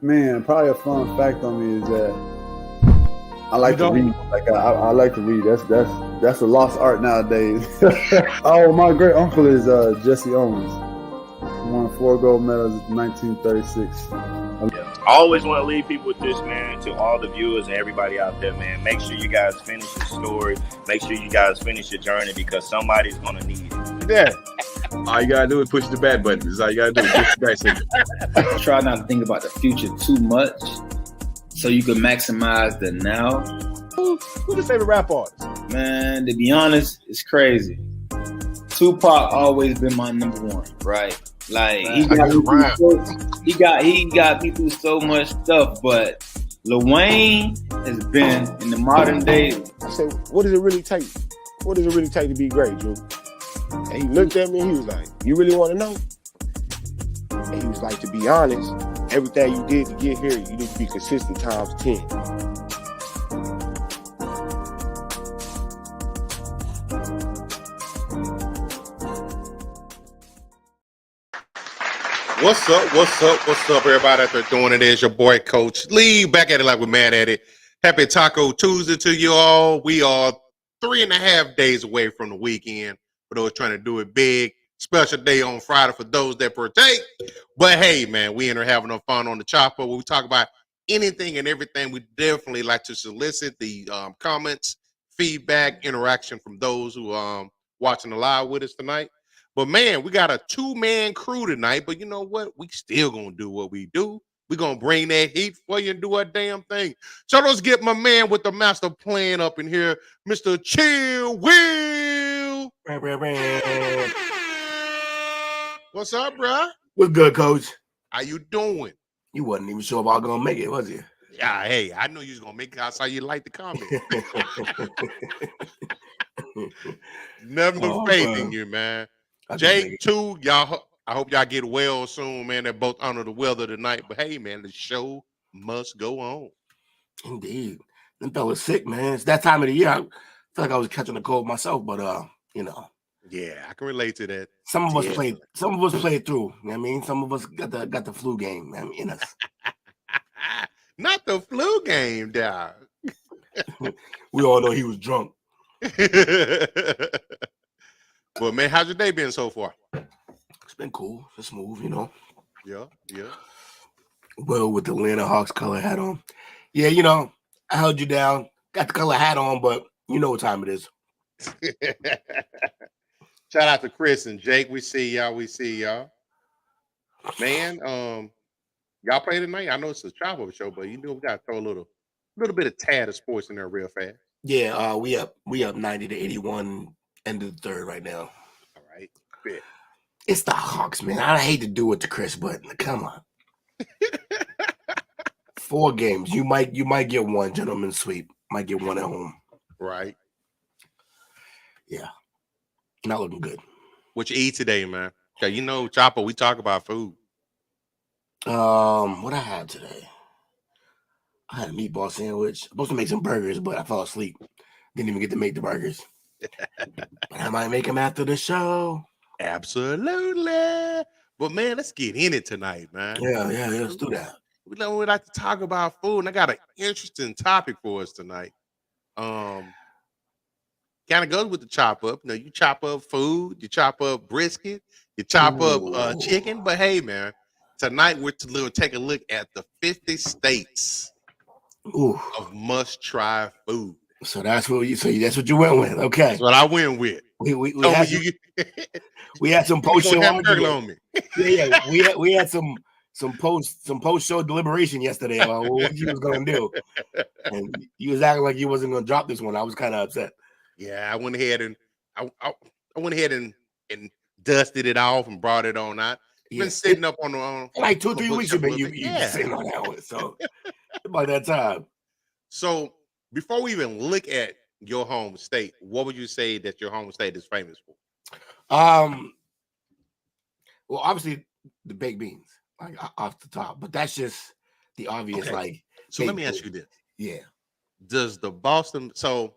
Man, probably a fun fact on me is that I like to read. Like I like to read. That's a lost art nowadays. Oh, my great uncle is Jesse Owens. He won 4 gold medals in 1936. I always want to leave people with this, man, to all the viewers and everybody out there, man. Make sure you guys finish your story. Make sure you guys finish your journey because somebody's going to need it. Yeah. All you got to do is push the back button. That's all you got to do is push the back signal. Try not to think about the future too much so you can maximize the now. Who's your favorite rap artist? Man, to be honest, it's crazy. Tupac always been my number one, right? Like he got me through so much stuff, but Lil Wayne has been in the modern day. I said, what does it really take? What does it really take to be great, Drew? And he looked at me and he was like, you really want to know? And he was like, to be honest, everything you did to get here, you need to be consistent times 10. What's up, everybody out there doing it? Is your boy Coach Lee back at it like we're mad at it. Happy Taco Tuesday to you all. We are 3.5 days away from the weekend for those trying to do it big. Special day on Friday for those that partake. But hey, man, we in here having no fun on the chopper where we talk about anything and everything. We definitely like to solicit the comments, feedback, interaction from those who watching the live with us tonight. But, man, we got a 2-man crew tonight. But you know what? We still going to do what we do. We're going to bring that heat for you and do our damn thing. So let's get my man with the master plan up in here, Mr. Chill Will. What's up, bro? What's good, Coach? How you doing? You wasn't even sure if I was going to make it, was you? Yeah, hey, I knew you was going to make it. I saw you like the comment. Nothing but faith in you, man. Jake, too, y'all. I hope y'all get well soon, man. They're both under the weather tonight. But, hey, man, the show must go on. Indeed. Them fellas sick, man. It's that time of the year. I feel like I was catching a cold myself, but, you know. Yeah, I can relate to that. Some of us played through. You know what I mean? Some of us got the flu game in us. Not the flu game, dog. We all know he was drunk. But, man, how's your day been so far? It's been cool. It's smooth, you know. Yeah. Well, with the Atlanta Hawks color hat on. Yeah, you know, I held you down. Got the color hat on, but you know what time it is. Shout out to Chris and Jake. We see y'all. Man, y'all play tonight? I know it's a travel show, but you know we gotta throw a little bit of tad of sports in there real fast. Yeah, we up 90-81, end of the third right now. All right. Bet. It's the Hawks, man. I hate to do it to Chris, but come on. 4 games. You might get one gentleman's sweep. Might get one at home. Right. Yeah. Not looking good. What you eat today, man? Okay, you know, Chopper, we talk about food. What I had today? I had a meatball sandwich. I'm supposed to make some burgers, but I fell asleep. Didn't even get to make the burgers. But I might make them after the show. Absolutely. But man, let's get in it tonight, man. Yeah, let's do that. we like to talk about food, and I got an interesting topic for us tonight. Kind of goes with the chop up. You know, you chop up food, you chop up brisket, you chop up chicken. But hey, man, tonight we're to take a look at the 50 states of must-try food. So that's what you went with. Okay, that's what I went with. We had some post show on me. Yeah, we had some post show deliberation yesterday about what you was gonna do, and you was acting like you wasn't gonna drop this one. I was kind of upset. Yeah, I went ahead and I went ahead and dusted it off and brought it on out. Been sitting up on like 2-3 weeks. You've been sitting on that one. So about that time. So before we even look at your home state, what would you say that your home state is famous for? Well, obviously the baked beans, like off the top, but that's just the obvious. Okay. Like, so let me ask you this: yeah, does the Boston? So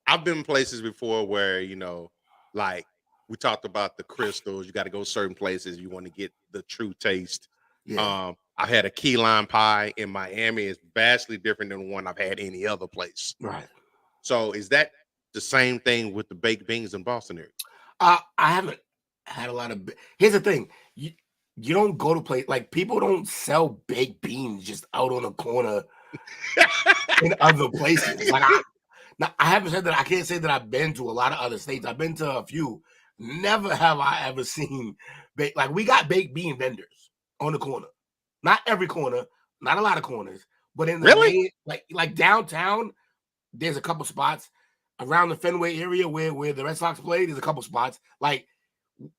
I've been places before where, you know, like we talked about the crystals. You got to go certain places. You want to get the true taste. Yeah. I had a key lime pie in Miami. It's vastly different than the one I've had any other place. Right. So is that the same thing with the baked beans in Boston area? I haven't had a lot of. Here's the thing: you don't go to place like people don't sell baked beans just out on a corner in other places. Like I haven't said that. I can't say that I've been to a lot of other states. I've been to a few. Never have I ever seen like we got baked bean vendors on the corner. Not every corner, not a lot of corners, but in the main, like downtown, there's a couple spots around the Fenway area where the Red Sox play. There's a couple spots like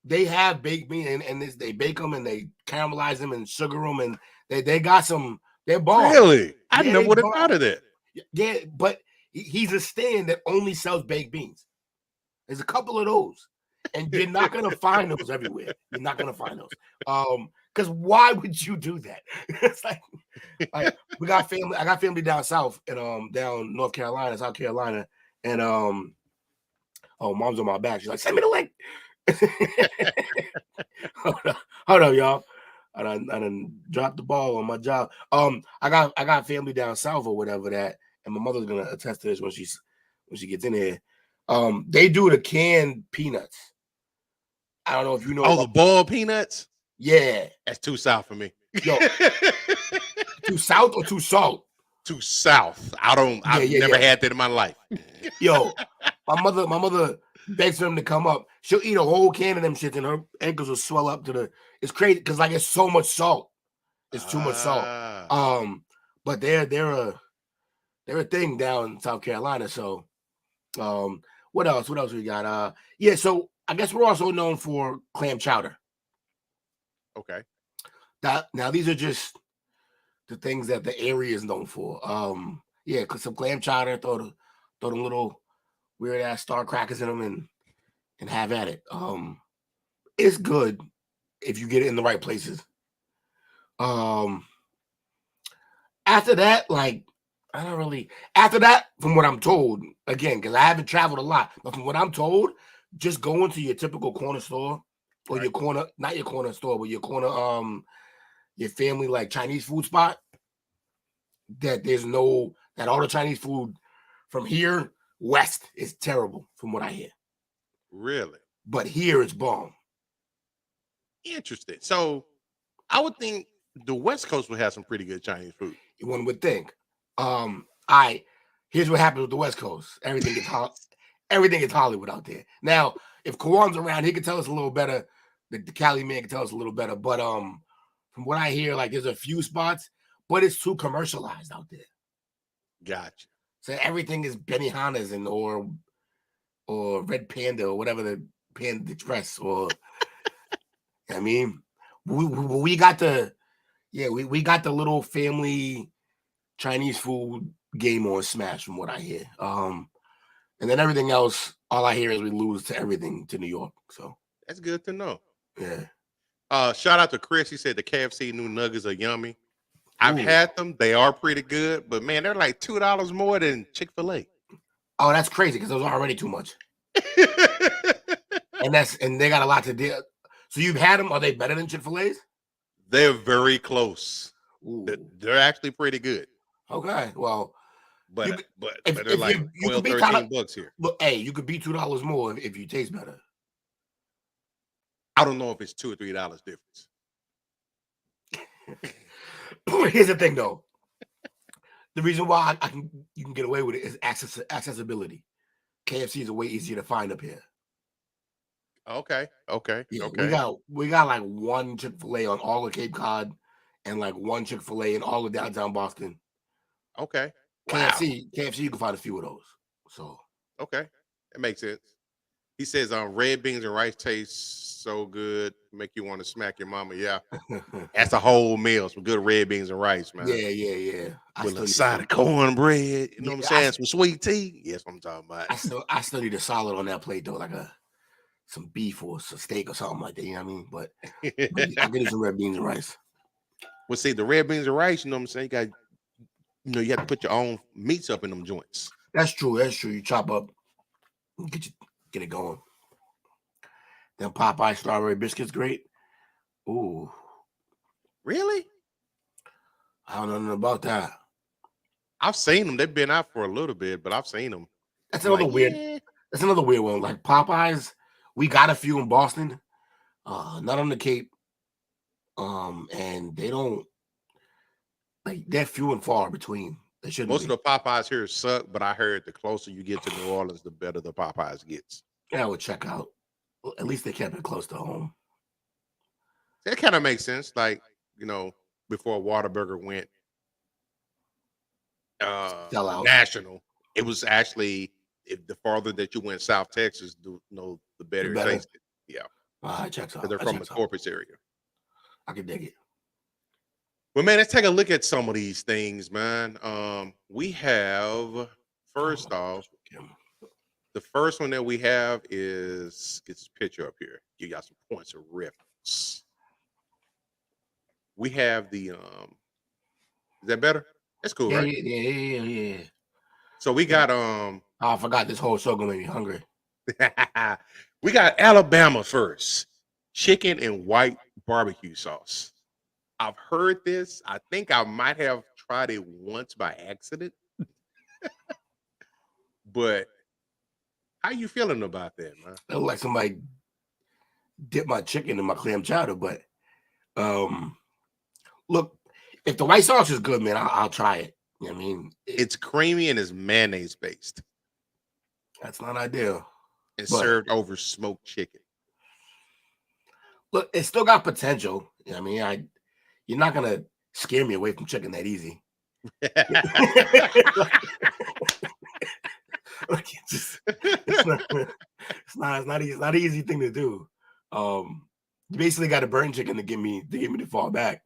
they have baked bean and they bake them and they caramelize them and sugar them and they got some. They're bomb. Really, I never would have thought of that. Yeah, but he's a stand that only sells baked beans. There's a couple of those, and you're not gonna find those everywhere. You're not gonna find those. Because why would you do that? It's like we got family. I got family down south and down North Carolina, South Carolina, and mom's on my back. She's like, send me the link. Hold up, y'all. I done dropped the ball on my job. I got family down south or whatever that, and my mother's gonna attest to this when she gets in here. They do the canned peanuts. I don't know if you know. Oh, the boiled peanuts? Yeah. That's too south for me. Yo. Too south or too salt? Too south. I've never had that in my life. Yo, my mother begs for them to come up. She'll eat a whole can of them shits and her ankles will swell up to the. It's crazy because like it's so much salt. It's too much salt. But they're a thing down in South Carolina. So, what else? What else we got? Yeah. So I guess we're also known for clam chowder. Okay. Now these are just the things that the area is known for. Yeah, cause some clam chowder, throw them little weird ass star crackers in them and have at it. It's good if you get it in the right places. After that, like I don't really. After that, from what I'm told, again, because I haven't traveled a lot, but from what I'm told, just go into your typical corner store or your corner, not your corner store, but your corner, your family like Chinese food spot. That all the Chinese food from here west is terrible, from what I hear. Really? But here it's bomb. Interesting. So I would think the West Coast would have some pretty good Chinese food. One would think. Here's what happens with the West Coast. Everything is Hollywood out there. Now, if Kawan's around, he can tell us a little better. The Cali man can tell us a little better. But from what I hear, like there's a few spots, but it's too commercialized out there. Gotcha. So everything is Benihana's and or Red Panda or whatever the Panda Express or I mean, we got the little family Chinese food game on Smash from what I hear. And then everything else, all I hear is we lose to everything to New York. So that's good to know. Yeah. Shout out to Chris. He said the KFC new nuggets are yummy. I've had them. They are pretty good, but man, they're like $2 more than Chick-fil-A. Oh, that's crazy because those are already too much. and they got a lot to do. So you've had them. Are they better than Chick-fil-A's? They're very close. They're actually pretty good. Okay, well, But you, but they're like you 12, could be $13 here. Look, hey, you could be $2 more if you taste better. I don't know if it's $2 or $3 difference. Here's the thing, though. The reason why you can get away with it is accessibility. KFC is way easier to find up here. Okay. Yeah, we got like one Chick-fil-A on all of Cape Cod, and like one Chick-fil-A in all of downtown Boston. Okay. KFC, you can find a few of those. So okay, that makes sense. He says, red beans and rice taste so good, make you want to smack your mama. Yeah, that's a whole meal. Some good red beans and rice, man. Yeah. With a side of cornbread, you know what I'm saying? Some sweet tea. Yes, what I'm talking about. I still need a solid on that plate though, like some beef or some steak or something like that. You know what I mean? But I get some red beans and rice. Well, see, the red beans and rice, you know what I'm saying? You have to put your own meats up in them joints. That's true. You chop up, get it going. Then Popeye strawberry biscuits, great. Ooh, really? I don't know nothing about that. I've seen them. They've been out for a little bit, but I've seen them. That's another weird. Yeah. That's another weird one. Like Popeyes, we got a few in Boston, not on the Cape. And they don't they're few and far between. They shouldn't. Most of the Popeyes here suck, but I heard the closer you get to New Orleans, the better the Popeyes gets. Yeah, I would check out. Well, at least they kept it close to home. That kind of makes sense. Like, before Whataburger went national, it was actually the farther that you went South Texas, the better it tasted. Yeah. I checks out. They're from the Corpus area. I can dig it. Well, man, let's take a look at some of these things, man. We have, first off, the first one that we have is, get this picture up here. You got some points of reference. We have the, is that better? That's cool, right? Yeah. So we got, I forgot this whole show gonna make me hungry. We got Alabama first. Chicken and white barbecue sauce. I've heard this. I think I might have tried it once by accident. But how you feeling about that, man? It looked like somebody dipped my chicken in my clam chowder, but look, if the white sauce is good, man, I'll try it. You know what I mean? It's creamy and it's mayonnaise based. That's not ideal. It's served over smoked chicken. Look, it still got potential. You know what I mean? You're not gonna scare me away from chicken that easy. It's not an easy thing to do. You basically got to burn chicken to get me to fall back.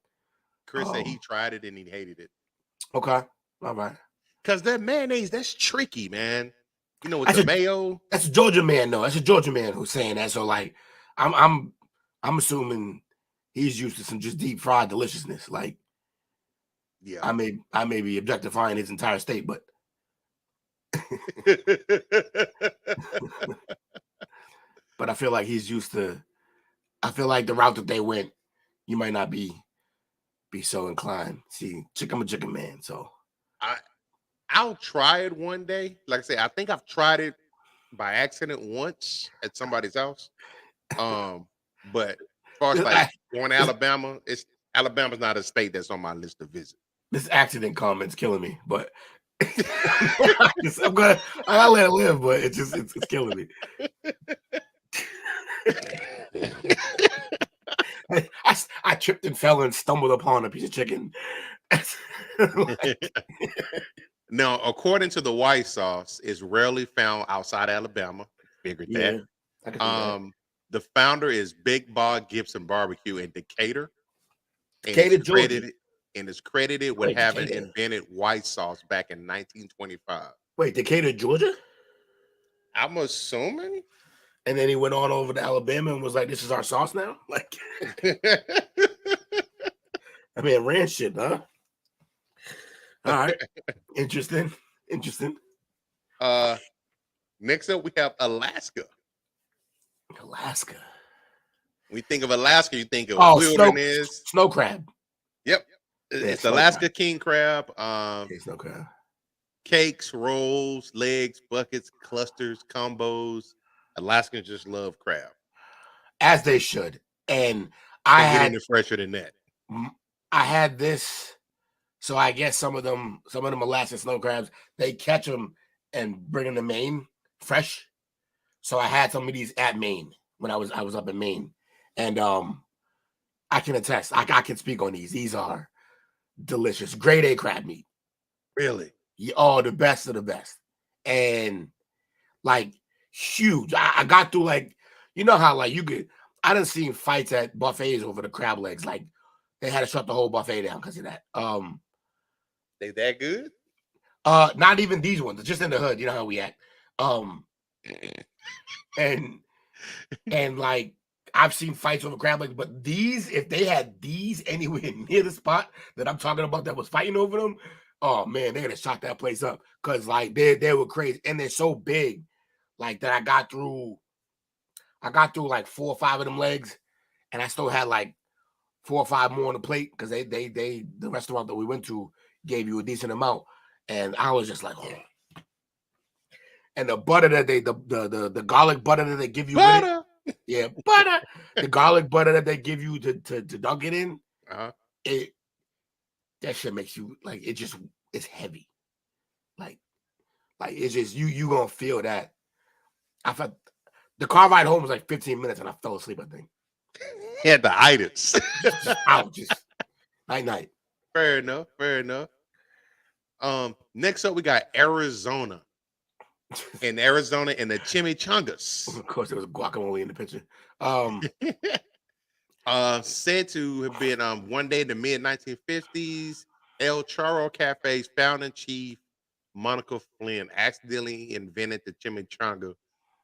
Chris said he tried it and he hated it. Okay, all right. Because that mayonnaise, that's tricky, man. With the mayo. That's a Georgia man, though. That's a Georgia man who's saying that. So, like, I'm assuming he's used to some just deep fried deliciousness. Like, yeah, I may be objectifying his entire state, but but I feel like he's used to. I feel like the route that they went, you might not be so inclined. See, I'm a chicken man, so I'll try it one day. Like I say, I think I've tried it by accident once at somebody's house. But as far as like going to Alabama, Alabama's not a state that's on my list to visit. This accident comment's killing me, but I gotta let it live, but it's killing me. I tripped and fell and stumbled upon a piece of chicken. Now, according to the white sauce, it's rarely found outside Alabama. Figured that. I can see that. The founder is Big Bob Gibson Barbecue in Decatur. Decatur, Georgia. And is credited with having invented white sauce back in 1925. Wait, Decatur, Georgia? I'm assuming. And then he went on over to Alabama and was like, "This is our sauce now." Like, I mean, ran shit, huh? All right, interesting. Next up, we have Alaska. Alaska. When you think of Alaska, you think of wilderness. Snow crab. Yep. It's Alaska king crab. Snow crab. Cakes, rolls, legs, buckets, clusters, combos. Alaskans just love crab. As they should. And I Can't get had any fresher than that. I had this. So I guess some of them Alaskan snow crabs, they catch them and bring them to Maine fresh. So I had some of these at Maine when I was up in Maine, and I can attest. I can speak on these. These are delicious, grade A crab meat. Really? Oh, the best of the best, and like huge. I got through like, you know how like you could. I done seen fights at buffets over the crab legs. Like they had to shut the whole buffet down because of that. They that good? Not even these ones, just in the hood. You know how we act. And like I've seen fights over crab legs, but these, if they had these anywhere near the spot that I'm talking about that was fighting over them, oh man, they'd have shot that place up. Cause like they were crazy and they're so big, like that I got through like 4 or 5 of them legs, and I still had like 4 or 5 more on the plate because they the restaurant that we went to gave you a decent amount, and I was just like, oh. And the butter that the garlic butter that they give you butter. with it, yeah, butter. The garlic butter that they give you to dunk it in, that shit makes you like it's heavy, like it's just you gonna feel that. I felt the car ride home was like 15 minutes and I fell asleep. I think he had the itis. just night. Fair enough. Next up we got Arizona. In Arizona and the chimichangas. Of course, there was guacamole in the picture. Said to have been one day in the mid-1950s, El Charo Cafe's founding chief, Monica Flynn, accidentally invented the chimichanga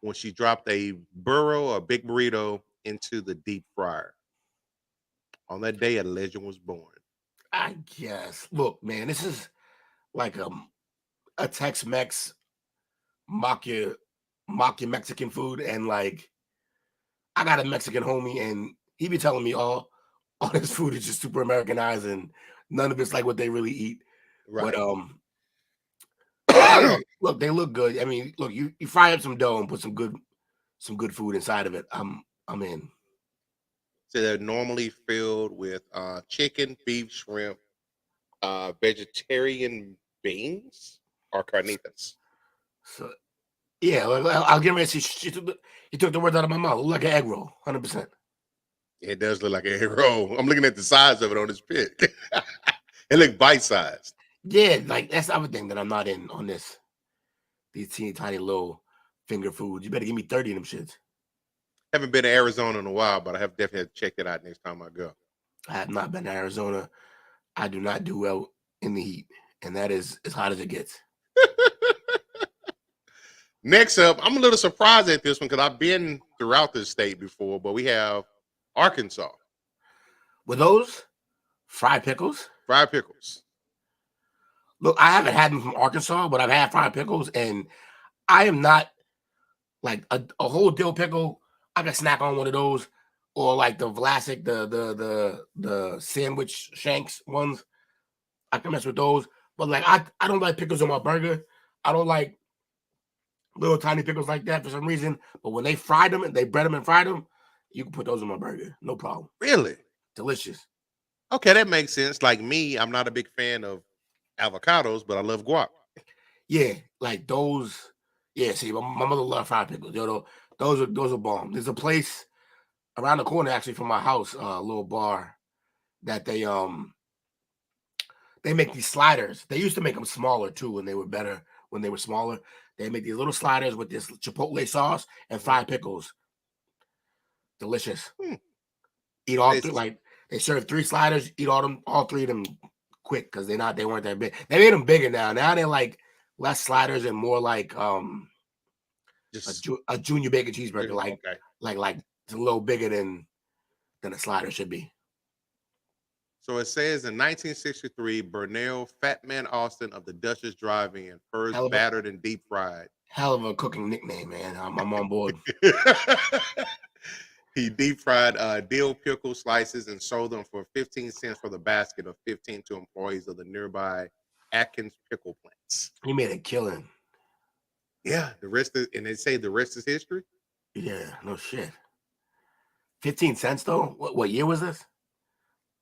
when she dropped a big burrito, into the deep fryer. On that day, a legend was born. I guess. Look, man, this is like a Tex-Mex mock your Mexican food, and like I got a Mexican homie and he be telling me all this food is just super Americanized and none of it's like what they really eat. Right. But look, they look good. I mean, look, you fry up some dough and put some good food inside of it. I'm in. So they're normally filled with chicken, beef, shrimp, vegetarian beans, or carnitas. So yeah, I'll get ready to see. He took the words out of my mouth. It looked like an egg roll, 100%. It does look like an egg roll. I'm looking at the size of it on this pic. It looked bite-sized. Yeah, like that's the other thing that I'm not in on this. These teeny tiny little finger foods. You better give me 30 of them shits. Haven't been to Arizona in a while, but I have definitely to check it out next time I go. I have not been to Arizona. I do not do well in the heat, and that is as hot as it gets. Next up, I'm a little surprised at this one because I've been throughout this state before, but we have Arkansas. With those fried pickles? Fried pickles. Look, I haven't had them from Arkansas, but I've had fried pickles, and I am not like a whole dill pickle. I can snack on one of those, or like the Vlasic, the sandwich shanks ones. I can mess with those, but like I don't like pickles on my burger. I don't like little tiny pickles like that for some reason. But when they fried them and they bread them and fried them, you can put those on my burger, no problem. Really? Delicious. Okay, that makes sense. Like me, I'm not a big fan of avocados, but I love guac. Yeah, like those. Yeah, see, my mother loves fried pickles. Yo, those are bomb. There's a place around the corner actually from my house, a little bar that they make these sliders. They used to make them smaller too when they were better, when they were smaller. They make these little sliders with this chipotle sauce and fried pickles. Delicious. Eat all three, like they serve 3 sliders, eat all 3 of them quick because they weren't that big. They made them bigger now. Now they're like less sliders and more like just a junior bacon cheeseburger, like it's a little bigger than a slider should be. So it says in 1963, Burnell Fatman Austin of the Duchess Drive-In first battered and deep fried. Hell of a cooking nickname, man. I'm on board. He deep fried dill pickle slices and sold them for 15 cents for the basket of 15 to employees of the nearby Atkins pickle plants. He made a killing. Yeah, the rest is, and they say the rest is history. Yeah, no shit. 15 cents though? What year was this?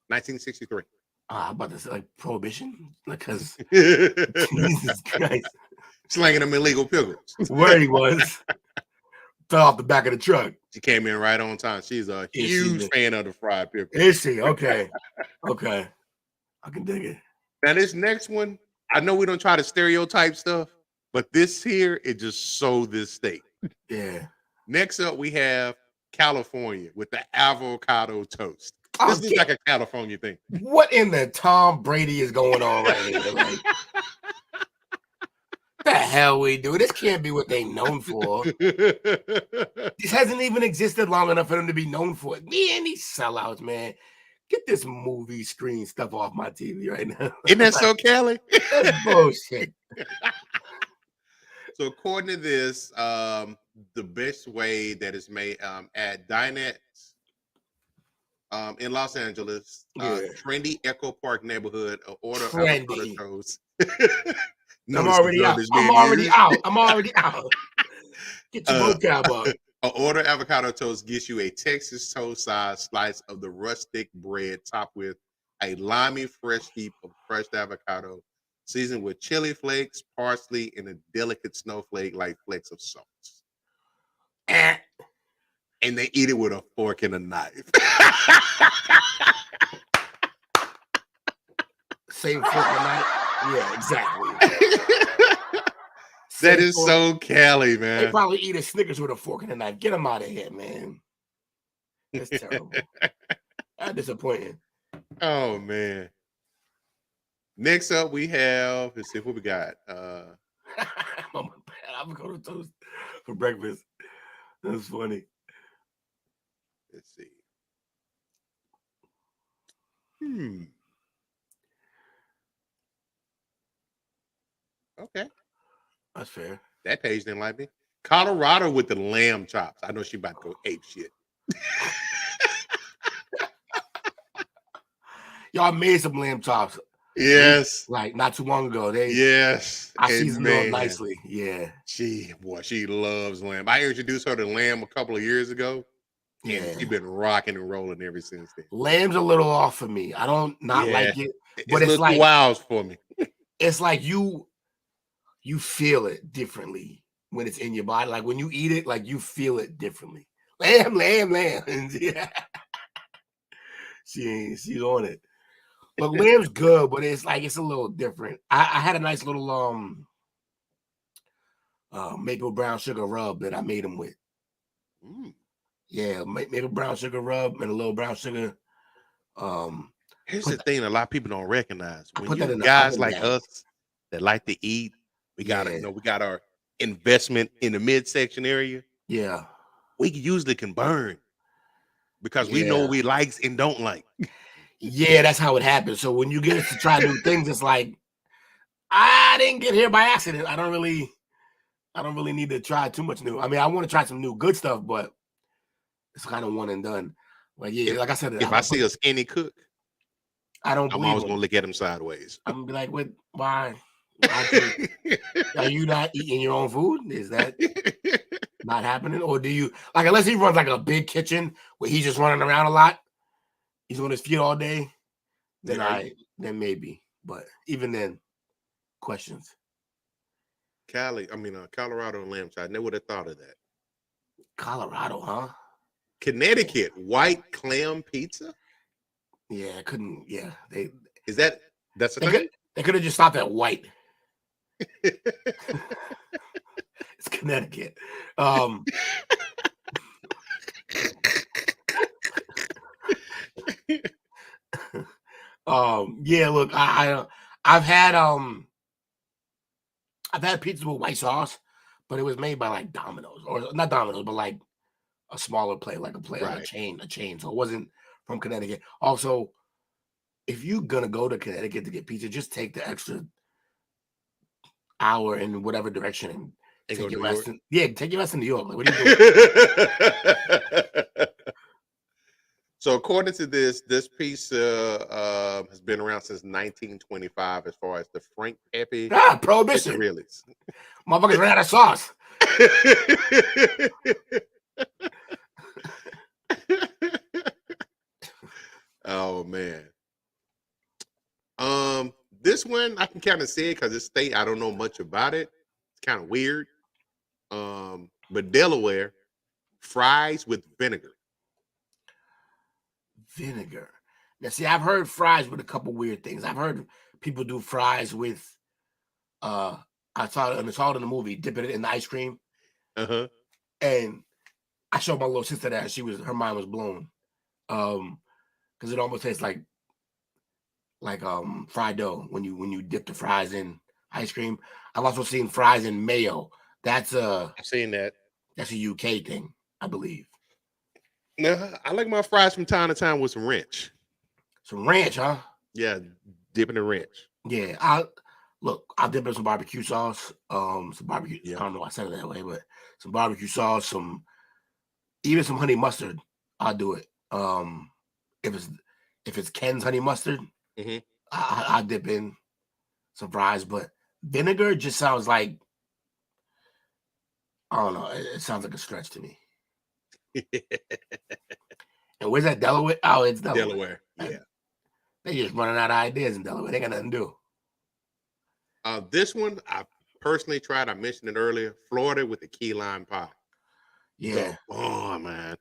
1963. I'm about to say like prohibition, because Jesus Christ, Slanging them illegal pickles. where he was fell off the back of the truck. She came in right on time. She's a huge fan of the fried pickle. Is she? Okay. Okay. I can dig it. Now this next one, I know we don't try to stereotype stuff, but this here, it just sold this state. Yeah. Next up, we have California with the avocado toast. Oh, This is like a California thing. What in the Tom Brady is going on right here? Like, the hell we do? This can't be what they known for. This hasn't even existed long enough for them to be known for it. Man, these sellouts, man. Get this movie screen stuff off my TV right now. Isn't that so, Cali? That's bullshit. So according to this, the best way that is made at Dinettes in Los Angeles, trendy Echo Park neighborhood, order avocado toast. I'm already out. I'm already out. Get your vocab up. An order avocado toast gets you a Texas toast size slice of the rustic bread topped with a limey fresh heap of crushed avocado, seasoned with chili flakes, parsley, and a delicate snowflake-like flakes of salt. And they eat it with a fork and a knife. Same fork and knife? Yeah, exactly. That is so Cali, man. They probably eat a Snickers with a fork and a knife. Get them out of here, man. That's terrible. That's disappointing. Oh, man. Next up, we have, let's see what we got. Avocado toast for breakfast. That's funny. Let's see. Okay. That's fair. That page didn't like me. Colorado with the lamb chops. I know she about to go ape shit. Y'all made some lamb chops. Yes. Like not too long ago. I seasoned them nicely. Yeah. She loves lamb. I introduced her to lamb a couple of years ago. Yeah. And she's been rocking and rolling ever since then. Lamb's a little off for me. I don't like it. But it's like wows for me. It's like you feel it differently when it's in your body. Like when you eat it, like you feel it differently. Lamb. Yeah. She's on it. But lamb's good, but it's a little different. I had a nice little maple brown sugar rub that I made them with. Yeah, maple brown sugar rub and a little brown sugar. Here's the thing a lot of people don't recognize. When you guys like us that like to eat, we gotta we got our investment in the midsection area. Yeah. We usually can burn because we know what we likes and don't like. Yeah, that's how it happens. So when you get to try new things, it's like I didn't get here by accident. I don't really need to try too much new. I mean, I want to try some new good stuff, but it's kind of one and done. But yeah, like I said, if I see a skinny cook, I'm always gonna look at him sideways. I'm gonna be like, "What? Why? Are you not eating your own food? Is that not happening? Or do you like unless he runs like a big kitchen where he's just running around a lot, he's on his feet all day, then maybe. But even then, questions. Colorado and lamb chop. I never would have thought of that. Colorado, huh? Connecticut white clam pizza. Yeah, I couldn't. Yeah, that's a thing? They could have just stopped at white. It's Connecticut. Yeah, look, I've had pizza with white sauce, but it was made by like Domino's, or not Domino's, but like a smaller place, like a chain. So it wasn't from Connecticut. Also, if you're gonna go to Connecticut to get pizza, just take the extra hour in whatever direction and take your ass to New York. Like, what are you doing? So according to this piece has been around since 1925 as far as the Frank Pepe Prohibition. Pizzerillas. Motherfuckers ran out of sauce. Oh man. This one I can kind of see it because it's state. I don't know much about it. It's kind of weird. But Delaware, fries with vinegar. Vinegar. Now, see, I've heard fries with a couple weird things. I've heard people do fries with, I saw it in the movie, dipping it in the ice cream. Uh-huh. And I showed my little sister that her mind was blown. Because it almost tastes like fried dough when you dip the fries in ice cream. I've also seen fries in mayo. I've seen that. That's a UK thing, I believe. No, I like my fries from time to time with some ranch. Some ranch, huh? Yeah, dipping the ranch. Yeah, I'll dip in some barbecue sauce. Some barbecue. Yeah. I don't know why I said it that way, but some barbecue sauce, even some honey mustard. I'll do it. If it's Ken's honey mustard, mm-hmm. I'll dip in some fries. But vinegar just sounds like, I don't know. It sounds like a stretch to me. And where's that, Delaware? Oh, it's Delaware. Yeah. They just running out of ideas in Delaware. They got nothing to do. This one I personally tried. I mentioned it earlier. Florida with the key lime pie. Yeah. Oh man.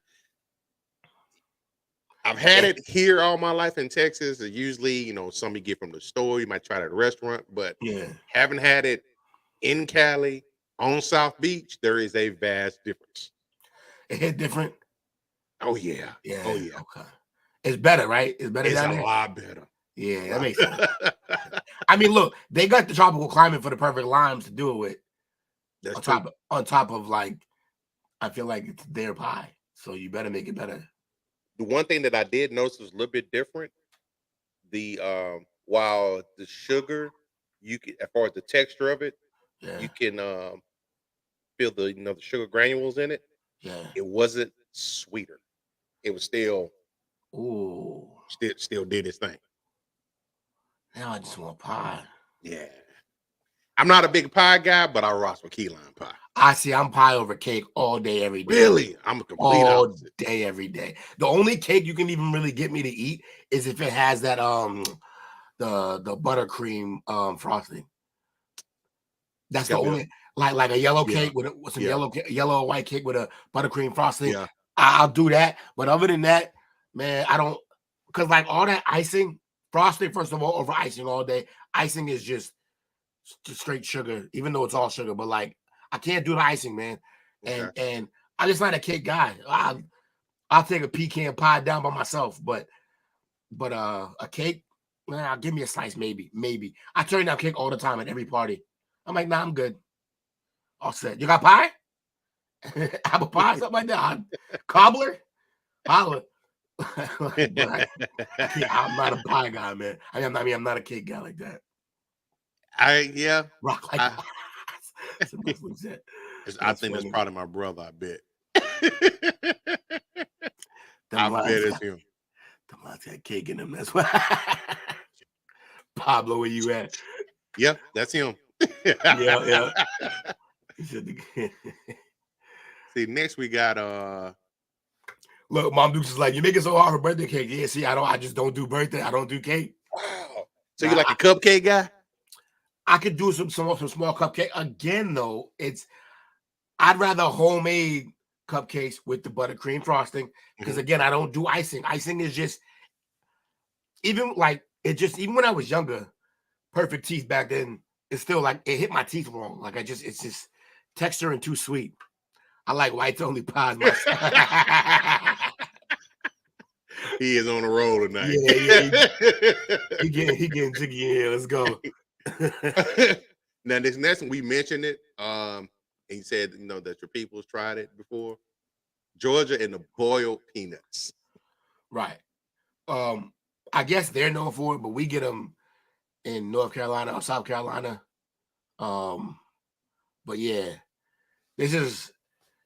I've had it here all my life in Texas. Usually, some you get from the store. You might try it at a restaurant, but haven't had it in Cali on South Beach. There is a vast difference. It hit different. Oh yeah. Yeah. Oh yeah. Okay. It's better, right? It's better. It's down a there? lot better. Yeah, that makes sense. I mean, look, they got the tropical climate for the perfect limes to do it with. That's on top of I feel like it's their pie, so you better make it better. The one thing that I did notice was a little bit different. While the sugar, you can, as far as the texture of it, you can feel the sugar granules in it. Yeah, it wasn't sweeter. It was still, still did its thing. Now I just want pie. Yeah, I'm not a big pie guy, but I rock with key lime pie. I'm pie over cake all day, every day. Really? I'm a complete all opposite. Day, every day. The only cake you can even really get me to eat is if it has that the buttercream frosting. That's the only like a yellow cake with some yellow or white cake with a buttercream frosting. Yeah. I'll do that. But other than that, man, I don't, because all that icing, frosting, first of all, over icing all day. Icing is just straight sugar, even though it's all sugar. But I can't do the icing, man. And I'm just not a cake guy. I'll take a pecan pie down by myself, but a cake, man, give me a slice, maybe. I turn down cake all the time at every party. I'm like, nah, I'm good. All set. You got pie? Apple pie, something like that. Cobbler? Holla. I'm not a pie guy, man. I'm not a cake guy like that. Rock like that. I think that's probably my brother, I bet. I bet it's him. The lots got cake in them. That's why. Pablo, where you at? Yep, that's him. Yeah. See, next we got Look, Mom Dukes is like, you make it so hard for birthday cake. Yeah, see, I just don't do birthday. I don't do cake. Wow. So you like a cupcake guy? I could do some small cupcake. Again, though, I'd rather homemade cupcakes with the buttercream frosting because again, I don't do icing. Icing is just even when I was younger, perfect teeth back then. It's still it hit my teeth wrong. It's just texture and too sweet. I like whites only pies myself. He is on a roll tonight. Yeah. He getting jiggy in here. Let's go. Now this next one, we mentioned it. He said, that your people's tried it before. Georgia and the boiled peanuts. Right. I guess they're known for it, but we get them in North Carolina or South Carolina. But yeah,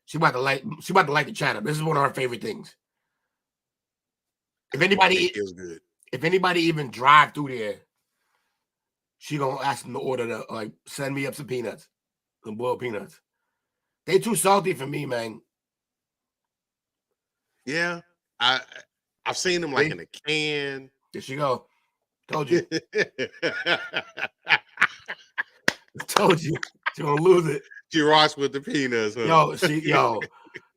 she about to like the chatter. This is one of her favorite things. If anybody, It feels good. if anybody even drive through there, she gonna ask them to order like send me up some peanuts, some boiled peanuts. They too salty for me, man. Yeah, I've seen them like in a can. There she go. Told you. Told you. She gonna lose it. She rocks with the peanuts, huh? Yo,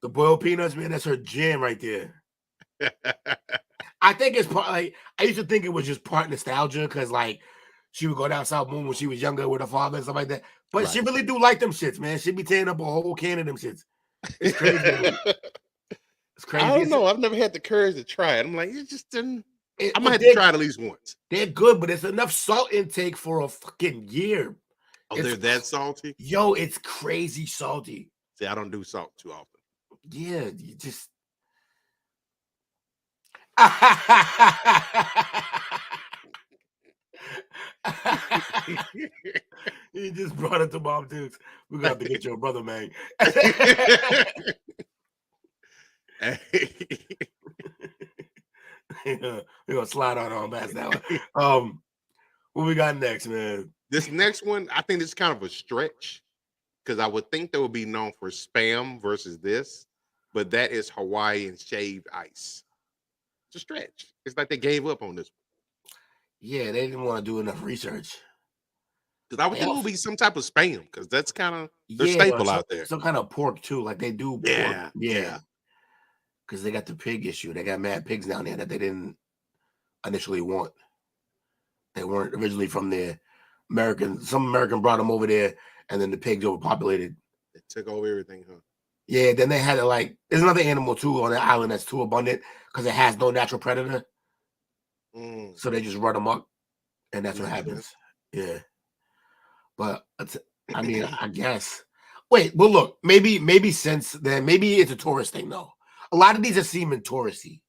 the boiled peanuts, man, that's her jam right there. I think it's part like I used to think it was just part nostalgia because like she would go down South Moon when she was younger with her father and stuff like that. But she really do like them shits, man. She be tearing up a whole can of them shits. It's crazy. It's crazy. I don't know. I've never had the courage to try it. I'm like, it just didn't. I might have they're- to try it at least once. They're good, but it's enough salt intake for a fucking year. Oh, they're that salty? Yo, it's crazy salty. See, I don't do salt too often. Yeah, you just. You just brought it to Mom Dukes. We're gonna have to get your brother, man. We're gonna slide on past that one. What we got next, man? This next one, I think it's kind of a stretch because I would think they would be known for Spam versus this, but that is Hawaiian shaved ice. It's a stretch. It's like they gave up on this one. Yeah, they didn't want to do enough research. Because I would think it would be some type of Spam because that's kind of their staple out there. Some kind of pork too, like they do. Yeah, pork. Yeah. Because they got the pig issue. They got mad pigs down there that they didn't initially want. They weren't originally from there. Some American brought them over there, and then the pigs overpopulated. They took over everything, huh? Yeah, then they had to there's another animal too on that island that's too abundant because it has no natural predator. So they just run them up, and that's what happens. Yeah. But I mean, I guess. Wait, well, look, maybe since then, maybe it's a tourist thing though. A lot of these are seeming touristy.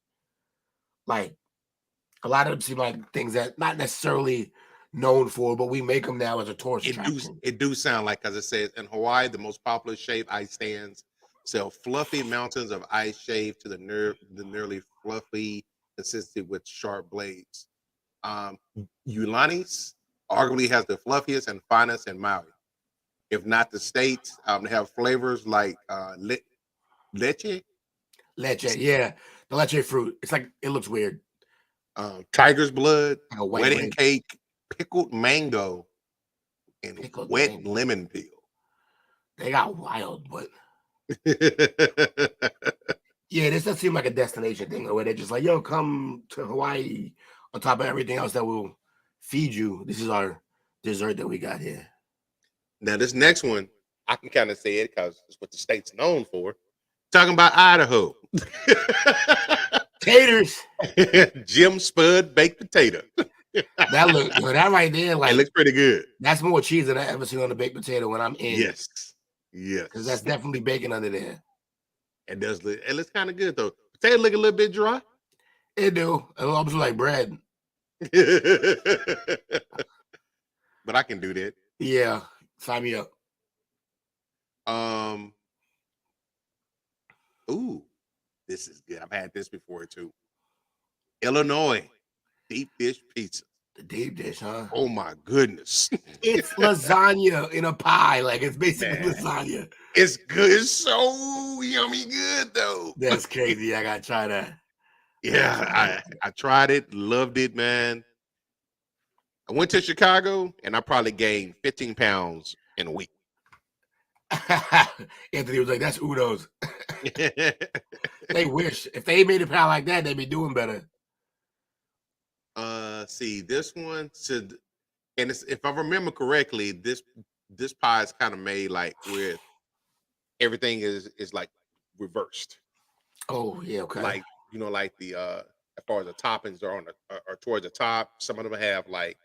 Like a lot of them seem like things that not necessarily known for, but we make them now as a tourist attraction. It do sound like, as it says, in Hawaii, the most popular shaved ice stands sell fluffy mountains of ice shaved to the nearly fluffy consistency with sharp blades. Ulani's arguably has the fluffiest and finest in Maui. If not the states, they have flavors like leche. Leche, yeah. The leche fruit. It's like, it looks weird. Tiger's blood, Like a white wedding grape. cake, pickled mango, and Pickled wet mango. lemon peel. They got wild, but yeah, this does seem like a destination thing where they're just like, yo, come to Hawaii on top of everything else that will feed you. This is our dessert that we got here. Now, this next one, I can kind of say it because it's what the state's known for. Talking about Idaho. Taters. Jim Spud baked potato. That right there, like it looks pretty good. That's more cheese than I ever seen on a baked potato when I'm in. Yes. Because that's definitely bacon under there. It does look, it looks kind of good though. Potato look a little bit dry. It do. It almost like bread. But I can do that. Yeah. Sign me up. Ooh, this is good. I've had this before too. Illinois deep dish pizza. The deep dish, huh? Oh my goodness. It's lasagna in a pie. Like it's basically lasagna. It's good. It's so yummy good though. That's crazy. I gotta try that. Yeah, I tried it, loved it, man. I went to Chicago and I probably gained 15 pounds in a week. Anthony was like, that's Udo's. They wish. If they made a pie like that, they'd be doing better. See, this one should, and it's, if I remember correctly, this pie is kind of made like with everything is like reversed. Oh, yeah, okay. Like, you know, like the as far as the toppings are on are towards the top. Some of them have like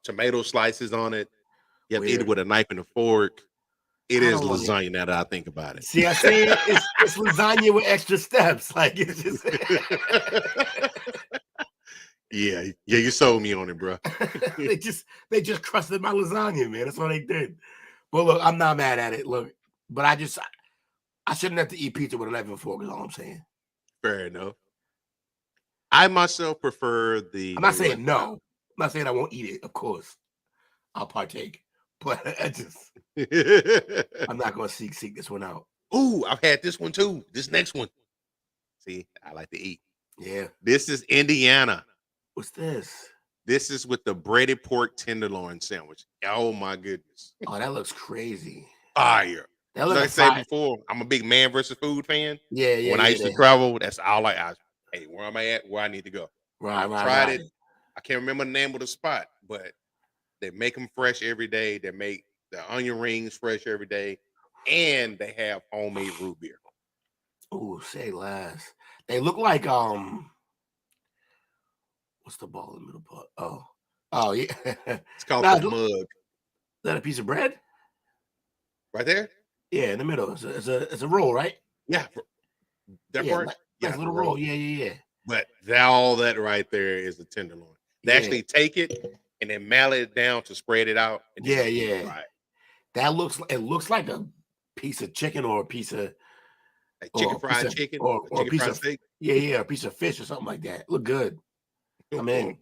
tomato slices on it. You have to eat it with a knife and a fork. It is lasagna now that I think about it. See, I say it's lasagna with extra steps. Like it's just Yeah, you sold me on it, bro. they just crusted my lasagna, man. That's what they did. But look, I'm not mad at it. Look, but I shouldn't have to eat pizza with a knife and fork. Is all I'm saying. Fair enough. I myself prefer the. I'm not saying no. I'm not saying I won't eat it. Of course, I'll partake, but I'm not gonna seek this one out. Ooh, I've had this one too. This next one. See, I like to eat. Yeah. This is Indiana. What's this? This is with the breaded pork tenderloin sandwich. Oh my goodness. Oh, that looks crazy. Fire. That Like I looks said before, I'm a big man versus food fan. Yeah. When I used to travel, that's all hey, where am I at? Where I need to go. Right. Tried it. I can't remember the name of the spot, but they make them fresh every day. They make the onion rings fresh every day, and they have homemade root beer. Oh, say less. They look like what's the ball in the middle part? Oh yeah. It's called the mug. Is that a piece of bread? Right there? Yeah, in the middle. It's a roll, right? Yeah. That part? Nice little roll. Yeah. But all that right there is the tenderloin. They actually take it and then mallet it down to spread it out. And yeah. That looks like a piece of chicken or a piece of like chicken fried chicken or a piece of steak. Yeah, a piece of fish or something like that. Look good. I'm in.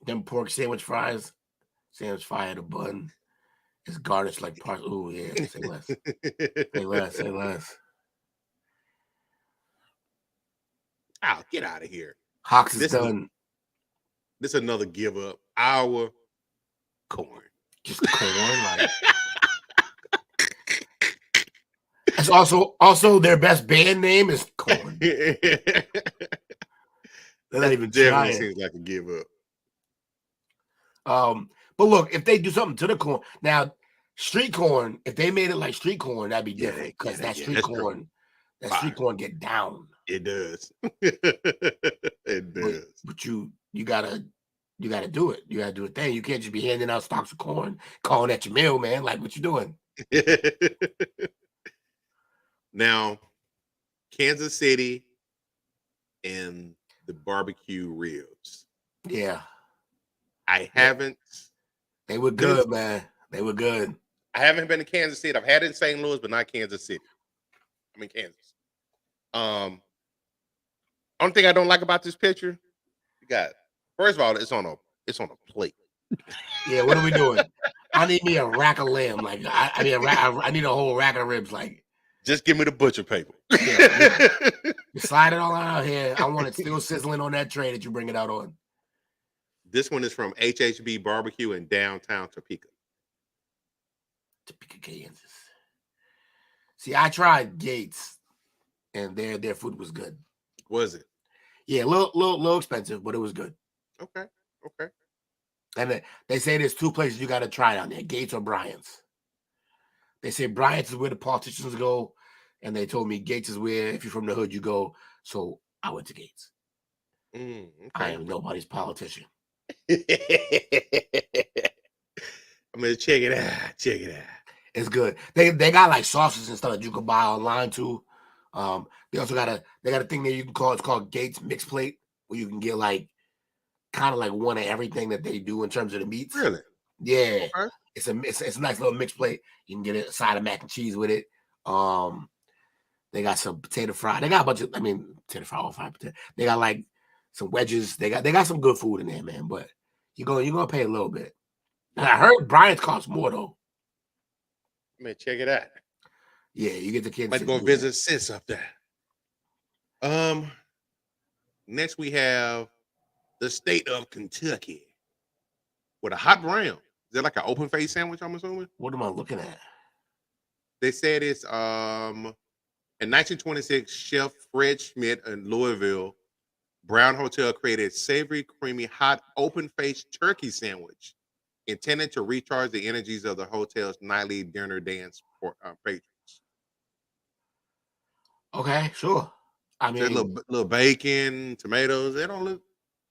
Them pork sandwich fries, fire the bun. It's garnished like parsley. Oh yeah, say less. Say less. Oh, get out of here. Hawks is done. This is another give up. Our corn. Just corn, like. That's also their best band name is Corn. They're not even trying. Seems like a give up. But look, if they do something to the corn now, street corn, if they made it like street corn, that'd be different because street corn get down. It does. It does. But you gotta do it. You gotta do a thing. You can't just be handing out stalks of corn, calling at your meal, man. Like, what you doing? Now, Kansas City and the barbecue ribs. Yeah. I haven't. They were good, man. They were good. I haven't been to Kansas City. I've had it in St. Louis, but not Kansas City. I'm in Kansas. Only thing I don't like about this picture, you got, first of all, it's on a plate. Yeah, what are we doing? I need me a rack of lamb. Like I need a whole rack of ribs. Like, just give me the butcher paper. Yeah. You slide it all out here. I want it still sizzling on that tray that you bring it out on. This one is from HHB Barbecue in downtown Topeka. Topeka, Kansas. See, I tried Gates, and their food was good. Was it? Yeah, a little expensive, but it was good. Okay. And they say there's two places you got to try down there, Gates or Bryant's. They say Bryant's is where the politicians go, and they told me Gates is where, if you're from the hood, you go. So I went to Gates. Okay. I am nobody's politician. I'm gonna check it out. It's good. They got like sauces and stuff that you can buy online too. They also got a thing that you can call, it's called Gates Mix Plate, where you can get like kind of like one of everything that they do in terms of the meats. Really? Yeah. Okay. It's a nice little mixed plate. You can get a side of mac and cheese with it. They got some potato fry. They got a bunch of, potato fry, all fried potato. They got like some wedges. They got some good food in there, man. But you're gonna pay a little bit. And I heard Bryant's costs more though. Man, check it out. Yeah, you get the kids. Might go visit sis up there. Next we have the state of Kentucky with a hot brown. Is that like an open face sandwich, I'm assuming? What am I looking at? They said it's in 1926, Chef Fred Schmidt in Louisville, Brown Hotel created savory, creamy, hot, open face turkey sandwich intended to recharge the energies of the hotel's nightly dinner dance for patrons. Okay, sure. I mean, little bacon, tomatoes. They don't look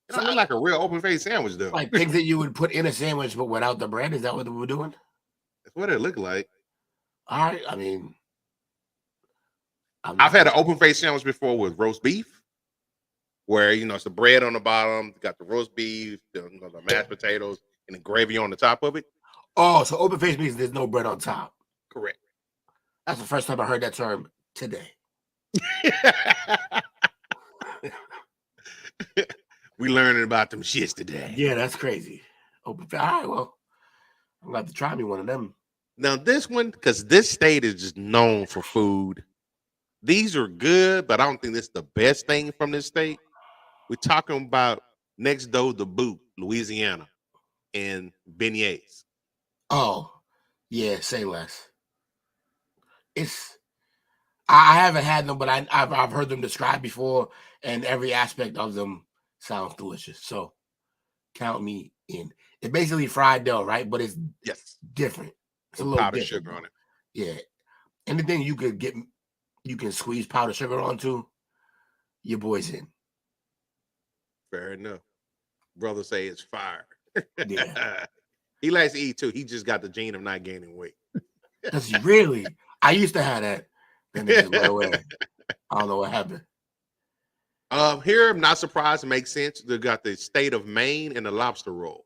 like a real open face sandwich though. Like things that you would put in a sandwich, but without the bread. Is that what we're doing? That's what it looked like. All right. I mean, I've had an open face sandwich before with roast beef, where it's the bread on the bottom, got the roast beef, the mashed potatoes, and the gravy on the top of it. Oh, so open face means there's no bread on top. Correct. That's the first time I heard that term today. We learning about them shits today. Yeah, that's crazy. Open. All right, well, I'm gonna have to try me one of them. Now this one, because this state is just known for food. These are good, but I don't think this is the best thing from this state. We're talking about next door the boot, Louisiana, and beignets. Oh, yeah, say less. It's I haven't had them, but I've heard them described before, and every aspect of them sounds delicious. So count me in. It's basically fried dough, right? But it's Yes, different. It's a with little powdered different. sugar on it. Yeah. Anything you can squeeze powdered sugar onto, your boy's in. Fair enough. Brother say it's fire. Yeah. He likes to eat too. He just got the gene of not gaining weight. That's really. I used to have that. Then it just went away. I don't know what happened. Here, I'm not surprised. It makes sense. They got the state of Maine and the lobster roll.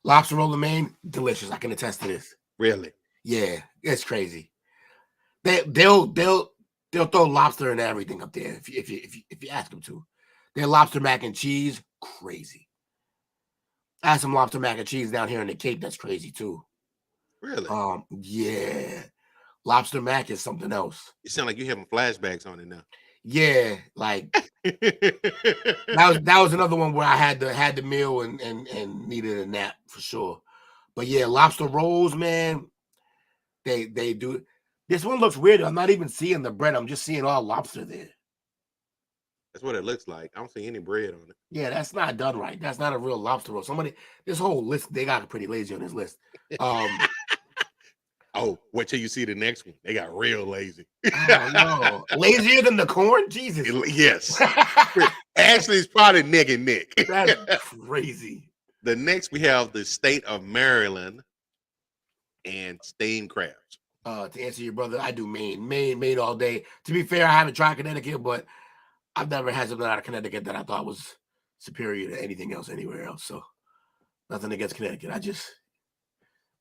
Lobster roll in Maine, delicious. I can attest to this. Really? Yeah, it's crazy. They'll throw lobster in everything up there if you ask them to. Their lobster mac and cheese, crazy. I had some lobster mac and cheese down here in the Cape. That's crazy too. Really? Yeah, lobster mac is something else. You sound like you're having flashbacks on it now. Yeah, like that was another one where I had the meal and needed a nap for sure. But yeah, lobster rolls, man. They do. This one looks weird. I'm not even seeing the bread. I'm just seeing all lobster there. That's what it looks like. I don't see any bread on it. Yeah, that's not done right. That's not a real lobster roll. This whole list, they got pretty lazy on this list. Oh, wait till you see the next one. They got real lazy. Oh, no. Lazier than the corn? Jesus. Yes. Actually, it's probably neck and neck. That's crazy. The next we have the state of Maryland and steamed crabs. To answer your brother, I do Maine all day. To be fair, I haven't tried Connecticut, but I've never had something out of Connecticut that I thought was superior to anything else anywhere else. So nothing against Connecticut.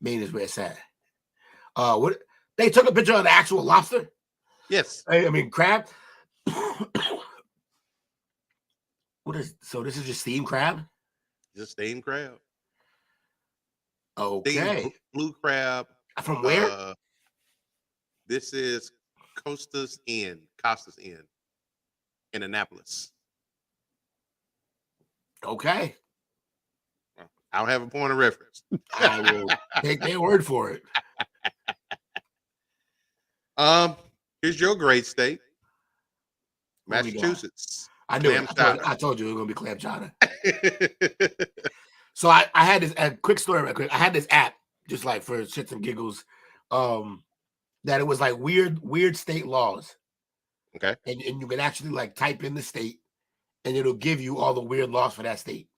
Maine is where it's at. What they took a picture of the actual lobster? Yes. I mean crab. So this is just steamed crab? Just steamed crab. Okay. Steamed blue crab. From where? This is Costas Inn, in Annapolis. Okay. I don't have a point of reference. I will take their word for it. Here's your great state, What we got? Massachusetts. I knew it. I told you it was gonna be clam chowder. So I had this a quick story real quick. I had this app just like for shits and giggles. That it was like weird state laws. Okay. And you can actually like type in the state and it'll give you all the weird laws for that state.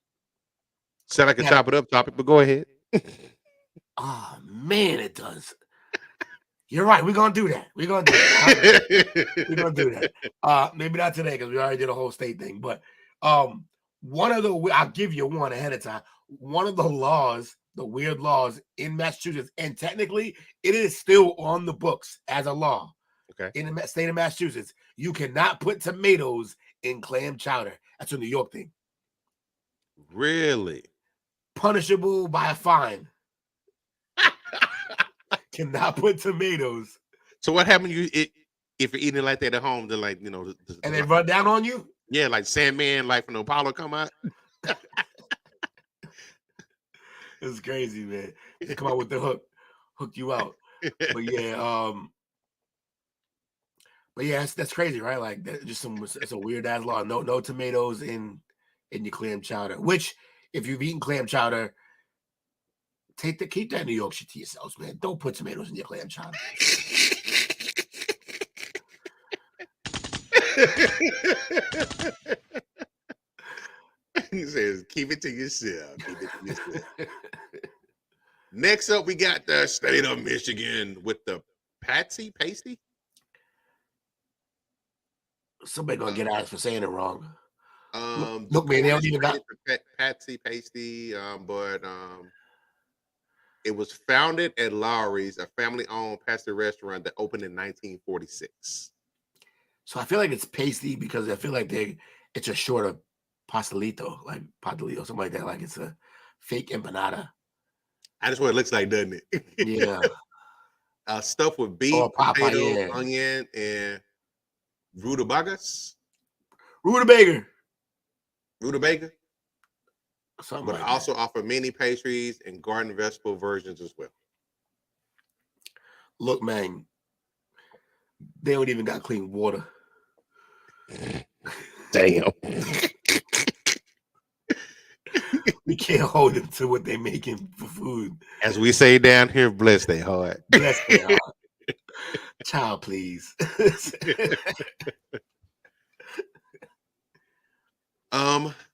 Said I could chop it up topic, but go ahead. Oh man, it does. You're right. We're gonna do that. We're gonna do that. Maybe not today because we already did a whole state thing. But one of the I'll give you one ahead of time. One of the laws, the weird laws in Massachusetts, and technically it is still on the books as a law. Okay. In the state of Massachusetts, you cannot put tomatoes in clam chowder. That's a New York thing. Really? Punishable by a fine. Cannot put tomatoes. So what happened? If you're eating like that at home, then like and they run down on you. Yeah, like Sandman, like from the Apollo come out. It's crazy, man. Just come out with the hook you out. But yeah, that's crazy, right? Like it's a weird ass law. No tomatoes in your clam chowder. Which, if you've eaten clam chowder, keep that New York shit to yourselves, man. Don't put tomatoes in your clam chowder. He says, keep it to yourself. Next up, we got the state of Michigan with the Patsy Pasty. Somebody gonna get asked for saying it wrong. Look, man, they don't even got Patsy Pasty, but it was founded at Lowry's, a family-owned pastry restaurant that opened in 1946. So I feel like it's pasty because I feel like it's a shorter pastelito, like pastelito, something like that. Like it's a fake empanada. That's what it looks like, doesn't it? Yeah. Stuffed with beef, Or papa, potato, yeah. onion, and rutabagas. Rutabaga. Rutabaga. Something But like I also that. offer mini pastries and garden vegetable versions as well. Look, man, they don't even got clean water. Damn. We can't hold them to what they're making for food. As we say down here, bless their heart. Bless their heart. Child, please.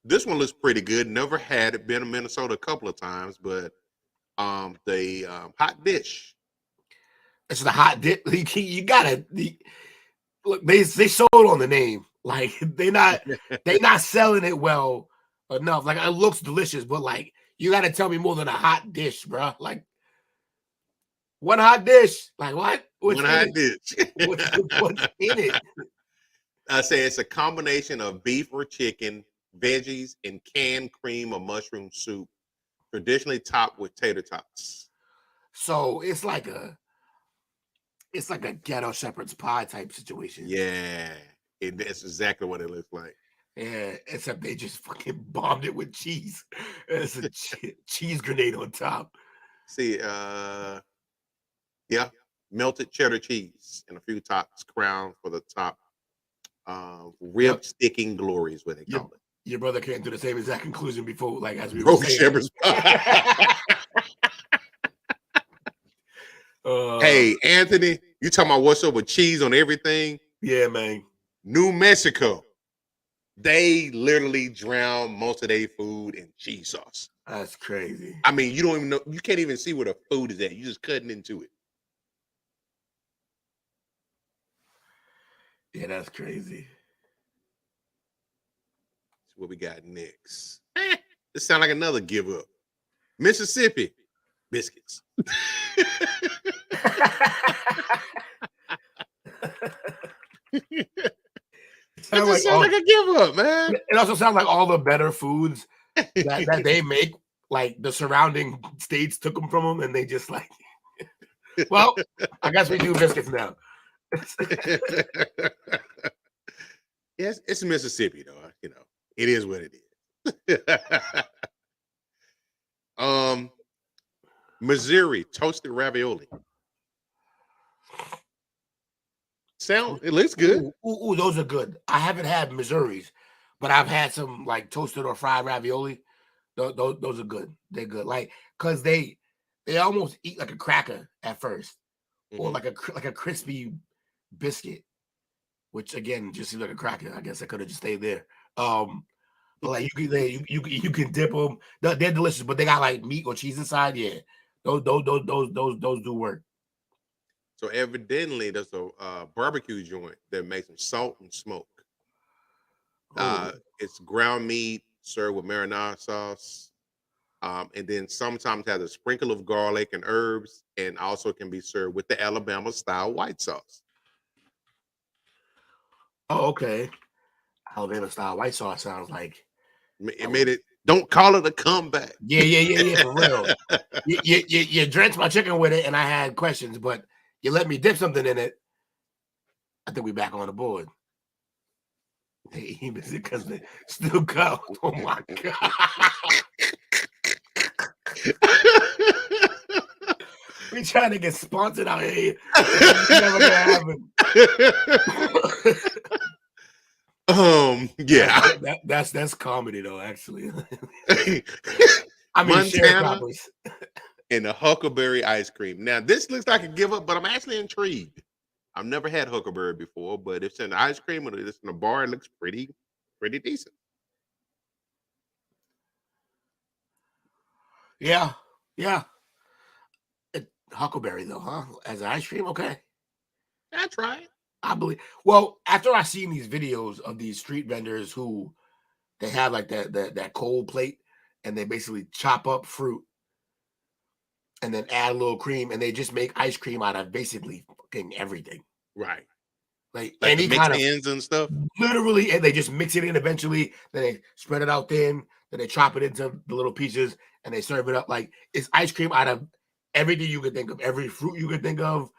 This one looks pretty good. Never had it. Been in Minnesota a couple of times, but the hot dish. It's the hot dip. You gotta look. They sold on the name. Like they not selling it well enough. Like it looks delicious, but like you gotta tell me more than a hot dish, bro. Like one hot dish. Like what? What's One in hot it? dish. What's in it? I say it's a combination of beef or chicken, veggies, and canned cream or mushroom soup, traditionally topped with tater tots. So it's like a ghetto shepherd's pie type situation. Yeah, that's exactly what it looks like. Yeah, except they just fucking bombed it with cheese. It's a cheese grenade on top. See, yeah, melted cheddar cheese and a few tops crowned for the top. Rib sticking glory is what they call it. Your brother came to the same exact conclusion before, like as we were Broke saying. shepherd's pie. Hey, Anthony, you talking about what's up with cheese on everything? Yeah, man. New Mexico, they literally drown most of their food in cheese sauce. That's crazy. I mean, you don't even know, you can't even see where the food is at. You're just cutting into it. Yeah, that's crazy. That's what we got next. This sounds like another give up. Mississippi biscuits. Sounds like a give up, man. It also sounds like all the better foods that they make, like the surrounding states took them from them, and they just like, well, I guess we do biscuits now. Yes, it's Mississippi, though. You know, it is what it is. Missouri toasted ravioli. It looks good. Ooh, those are good. I haven't had Missouri's, but I've had some like toasted or fried ravioli. Those are good. They're good, like because they almost eat like a cracker at 1st or like a crispy biscuit, which again just seems like a cracker. I guess I could have just stayed there. But like you can dip them. They're delicious, but they got like meat or cheese inside. Yeah, those do work. So evidently, there's a barbecue joint that makes them salt and smoke. It's ground meat served with marinara sauce, and then sometimes has a sprinkle of garlic and herbs, and also can be served with the Alabama style white sauce. Oh, okay. Alabama style white sauce sounds like it made it. Don't call it a comeback. Yeah, for real. You drenched my chicken with it, and I had questions, but you let me dip something in it. I think we back on the board. Hey, because they still go. Oh my god. We trying to get sponsored out here. It's never gonna happen. Yeah. That's comedy though, actually. I mean, Montana and the huckleberry ice cream. Now, this looks like a give up, but I'm actually intrigued. I've never had huckleberry before, but if it's in ice cream or it's in a bar, it looks pretty decent. Yeah. Huckleberry though, huh? As an ice cream, okay. I try it. I believe. Well, after I seen these videos of these street vendors who they have like that cold plate, and they basically chop up fruit and then add a little cream, and they just make ice cream out of basically fucking everything. Right. Like Like any the mixed kind of ends and stuff. literally, and they just mix it in eventually. Then they spread it out thin. Then they chop it into the little pieces and they serve it up. Like it's ice cream out of everything you could think of, every fruit you could think of.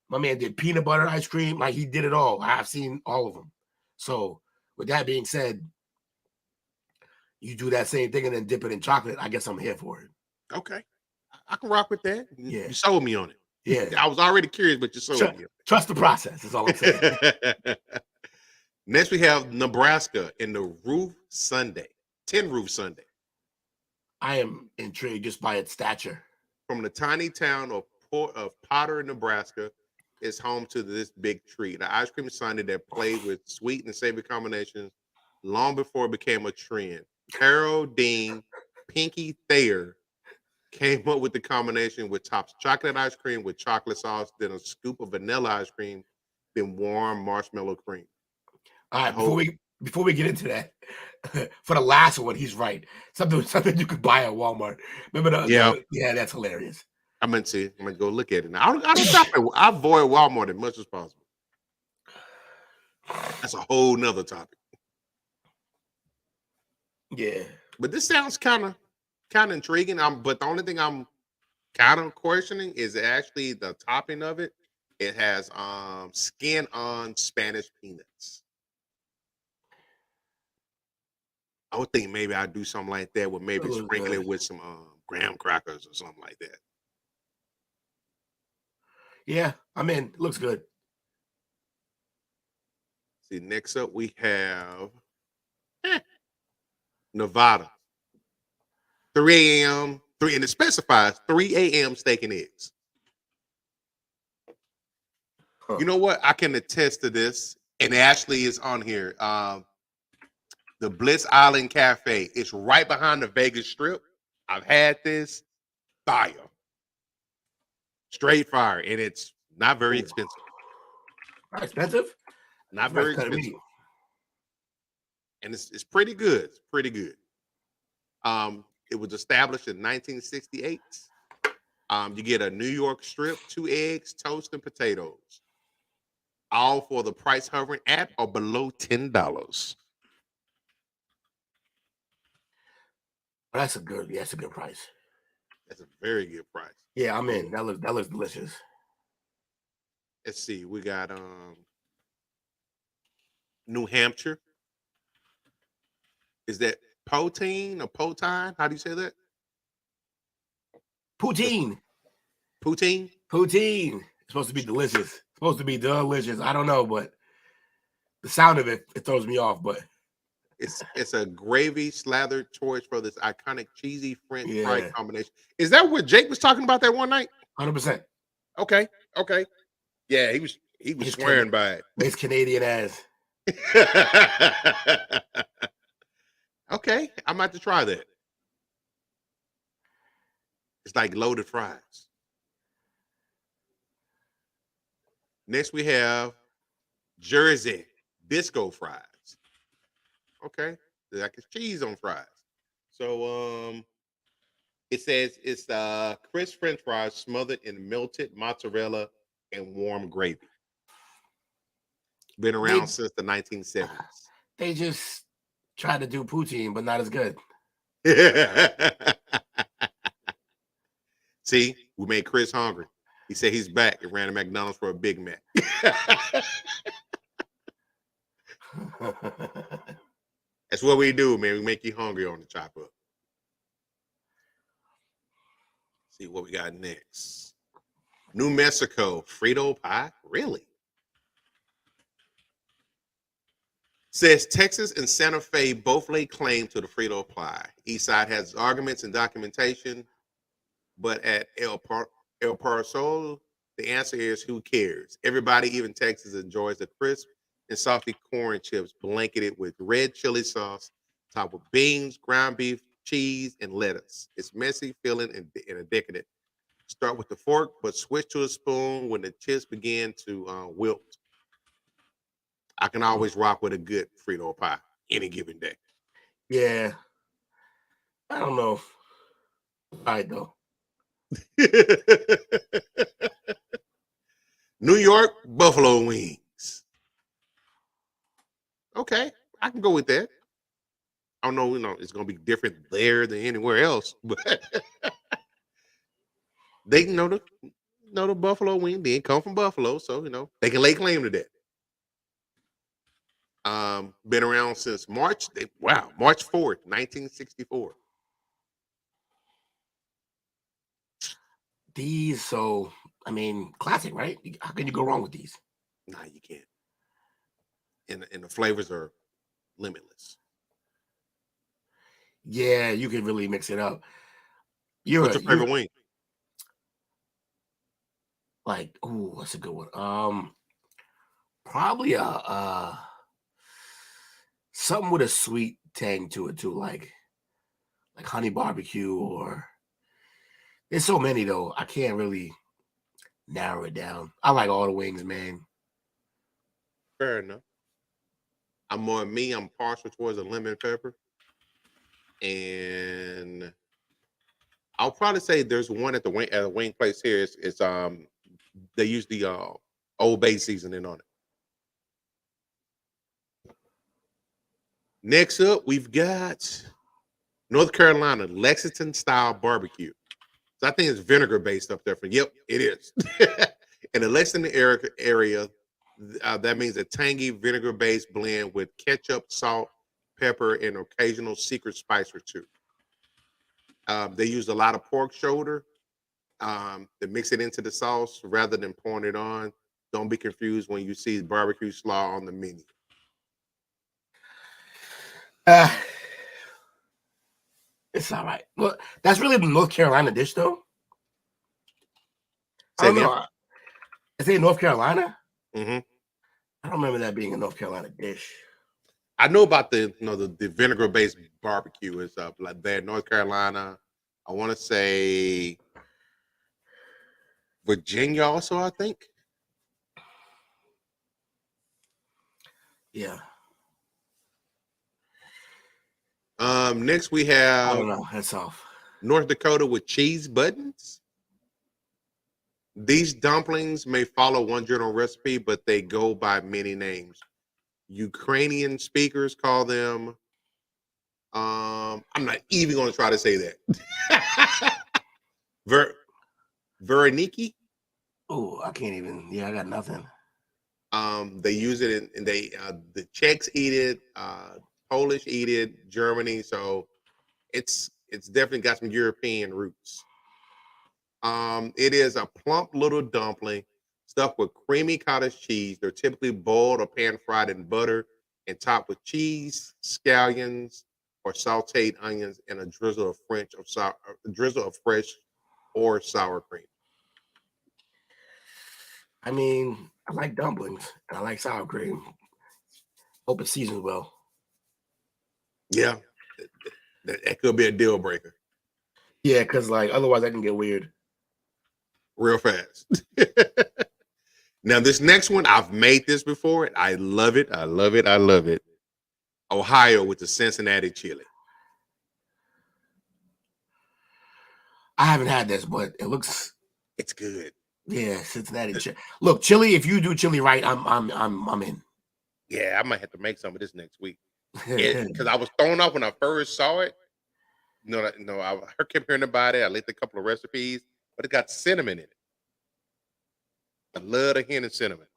My man did peanut butter ice cream. Like he did it all. I've seen all of them. So with that being said, you do that same thing and then dip it in chocolate. I guess I'm here for it. Okay. I can rock with that. Yeah. You sold me on it. Yeah. I was already curious, but you sold me. Trust the process is all I'm saying. Next, we have Nebraska in the Roof Sunday, Tin Roof Sunday. I am intrigued just by its stature. From the tiny town of Potter, Nebraska, is home to this big treat. The ice cream sundae that played with sweet and savory combinations long before it became a trend. Carol Dean Pinky Thayer came up with the combination with tops chocolate ice cream with chocolate sauce, then a scoop of vanilla ice cream, then warm marshmallow cream. All right, before we get into that, for the last one, he's right. Something you could buy at Walmart. Remember yeah, that's hilarious. I'm gonna go look at it now. I don't shop at, I avoid Walmart as much as possible. That's a whole nother topic. Yeah, but this sounds kind of intriguing. But the only thing I'm kind of questioning is actually the topping of it. It has skin on Spanish peanuts. I would think maybe I'd do something like that with maybe sprinkle it with some graham crackers or something like that. Yeah, I mean, it looks good. See, next up we have Nevada. 3 a.m. and it specifies 3 a.m. steak and eggs. You know what? I can attest to this, and it actually is on here. The Bliss Island Cafe. It's right behind the Vegas Strip. I've had this. Fire. Straight fire. And it's not very expensive. Not expensive? Not very expensive. And it's pretty good. It's pretty good. It was established in 1968. You get a New York strip, 2 eggs, toast, and potatoes. All for the price hovering at or below $10. That's a good price. That's a very good price. Yeah, I'm in. That looks delicious. Let's see. We got New Hampshire. Is that poutine or poutine? How do you say that? Poutine. Poutine? Poutine. It's supposed to be delicious. It's supposed to be delicious. I don't know, but the sound of it throws me off, but it's a gravy slathered choice for this iconic cheesy French fry combination. Is that what Jake was talking about that one night? 100%. Okay. Yeah, he was swearing by it. His Canadian ass. Okay, I'm about to try that. It's like loaded fries. Next we have Jersey disco fries. Okay, like it's cheese on fries. So it says it's crisp French fries smothered in melted mozzarella and warm gravy. Been around since the 1970s. They just tried to do poutine, but not as good. See, we made Chris hungry. He said he's back and ran to McDonald's for a Big Mac. That's what we do, man. We make you hungry on the chop up. See what we got next. New Mexico, Frito pie? Really? Says Texas and Santa Fe both lay claim to the Frito pie. Each side has arguments and documentation, but at El Parasol, the answer is who cares? Everybody, even Texas, enjoys the crisp and salty corn chips blanketed with red chili sauce, topped with beans, ground beef, cheese, and lettuce. It's messy, filling, and decadent. Start with the fork, but switch to a spoon when the chips begin to wilt. I can always rock with a good Frito pie any given day. Yeah. I don't know. All right, though. New York buffalo wings. Okay, I can go with that. I don't know, it's gonna be different there than anywhere else, but they know the buffalo wing didn't come from Buffalo, so they can lay claim to that. Been around since March 4th, 1964. These, so I mean, classic, right? How can you go wrong with these? Nah, you can't. And the flavors are limitless. Yeah, you can really mix it up. What's your favorite wing? Like, ooh, that's a good one. Probably something with a sweet tang to it too, like honey barbecue, or there's so many though. I can't really narrow it down. I like all the wings, man. Fair enough. I'm partial towards a lemon pepper. And I'll probably say there's one at the wing place here. It's they use the Old Bay seasoning on it. Next up, we've got North Carolina Lexington style barbecue. So I think it's vinegar based up there. Yep, it is. In the Lexington area, that means a tangy vinegar based blend with ketchup, salt, pepper, and occasional secret spice or two. They use a lot of pork shoulder. To mix it into the sauce rather than pouring it on. Don't be confused when you see barbecue slaw on the menu. It's all right. Well, that's really the North Carolina dish, though. I don't know. Is it North Carolina? Mm-hmm. I don't remember that being a North Carolina dish. I know about the vinegar based barbecue is like that. North Carolina. I want to say Virginia also. I think. Yeah. Next we have. I don't know. That's off. North Dakota with cheese buttons. These dumplings may follow one general recipe, but they go by many names. Ukrainian speakers call them. I'm not even going to try to say that. Veroniki. Oh, I can't even. Yeah, I got nothing. They use it and they the Czechs eat it, Polish eat it, Germany. So it's definitely got some European roots. It is a plump little dumpling stuffed with creamy cottage cheese. They're typically boiled or pan fried in butter and topped with cheese, scallions, or sautéed onions, and a drizzle of fresh or sour cream. I mean, I like dumplings. I like sour cream. Hope it seasons well. Yeah, that could be a deal breaker. Yeah, because like otherwise I can get weird real fast. Now this next one, I've made this before. I love it. I love it. I love it. Ohio with the Cincinnati chili. I haven't had this, but it's good. Yeah, Cincinnati chili. Look, chili. If you do chili right, I'm in. Yeah, I might have to make some of this next week. Because I was thrown off when I first saw it. I kept hearing about it. I looked at a couple of recipes, but it got cinnamon in it. I love the hint of cinnamon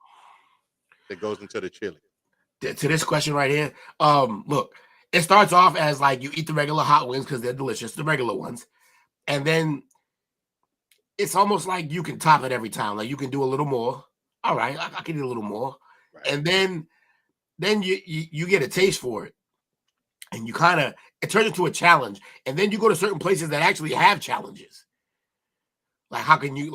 that goes into the chili. To this question right here, look, it starts off as like you eat the regular hot wings because they're delicious, the regular ones, and then it's almost like you can top it every time. Like you can do a little more. All right, I can do a little more, right. And then you get a taste for it, and it turns into a challenge, and then you go to certain places that actually have challenges. Like how can you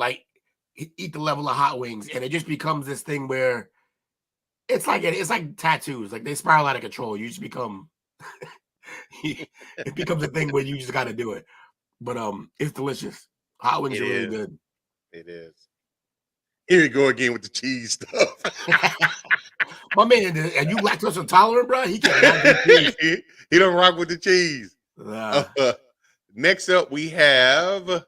eat the level of hot wings, and it just becomes this thing where it's like tattoos. Like they spiral out of control. You just become it becomes a thing where you just got to do it. But it's delicious. Hot wings are really good. It is. Here you go again with the cheese stuff. My man, are you lactose intolerant, bro? He can't do cheese. He don't rock with the cheese. Next up, we have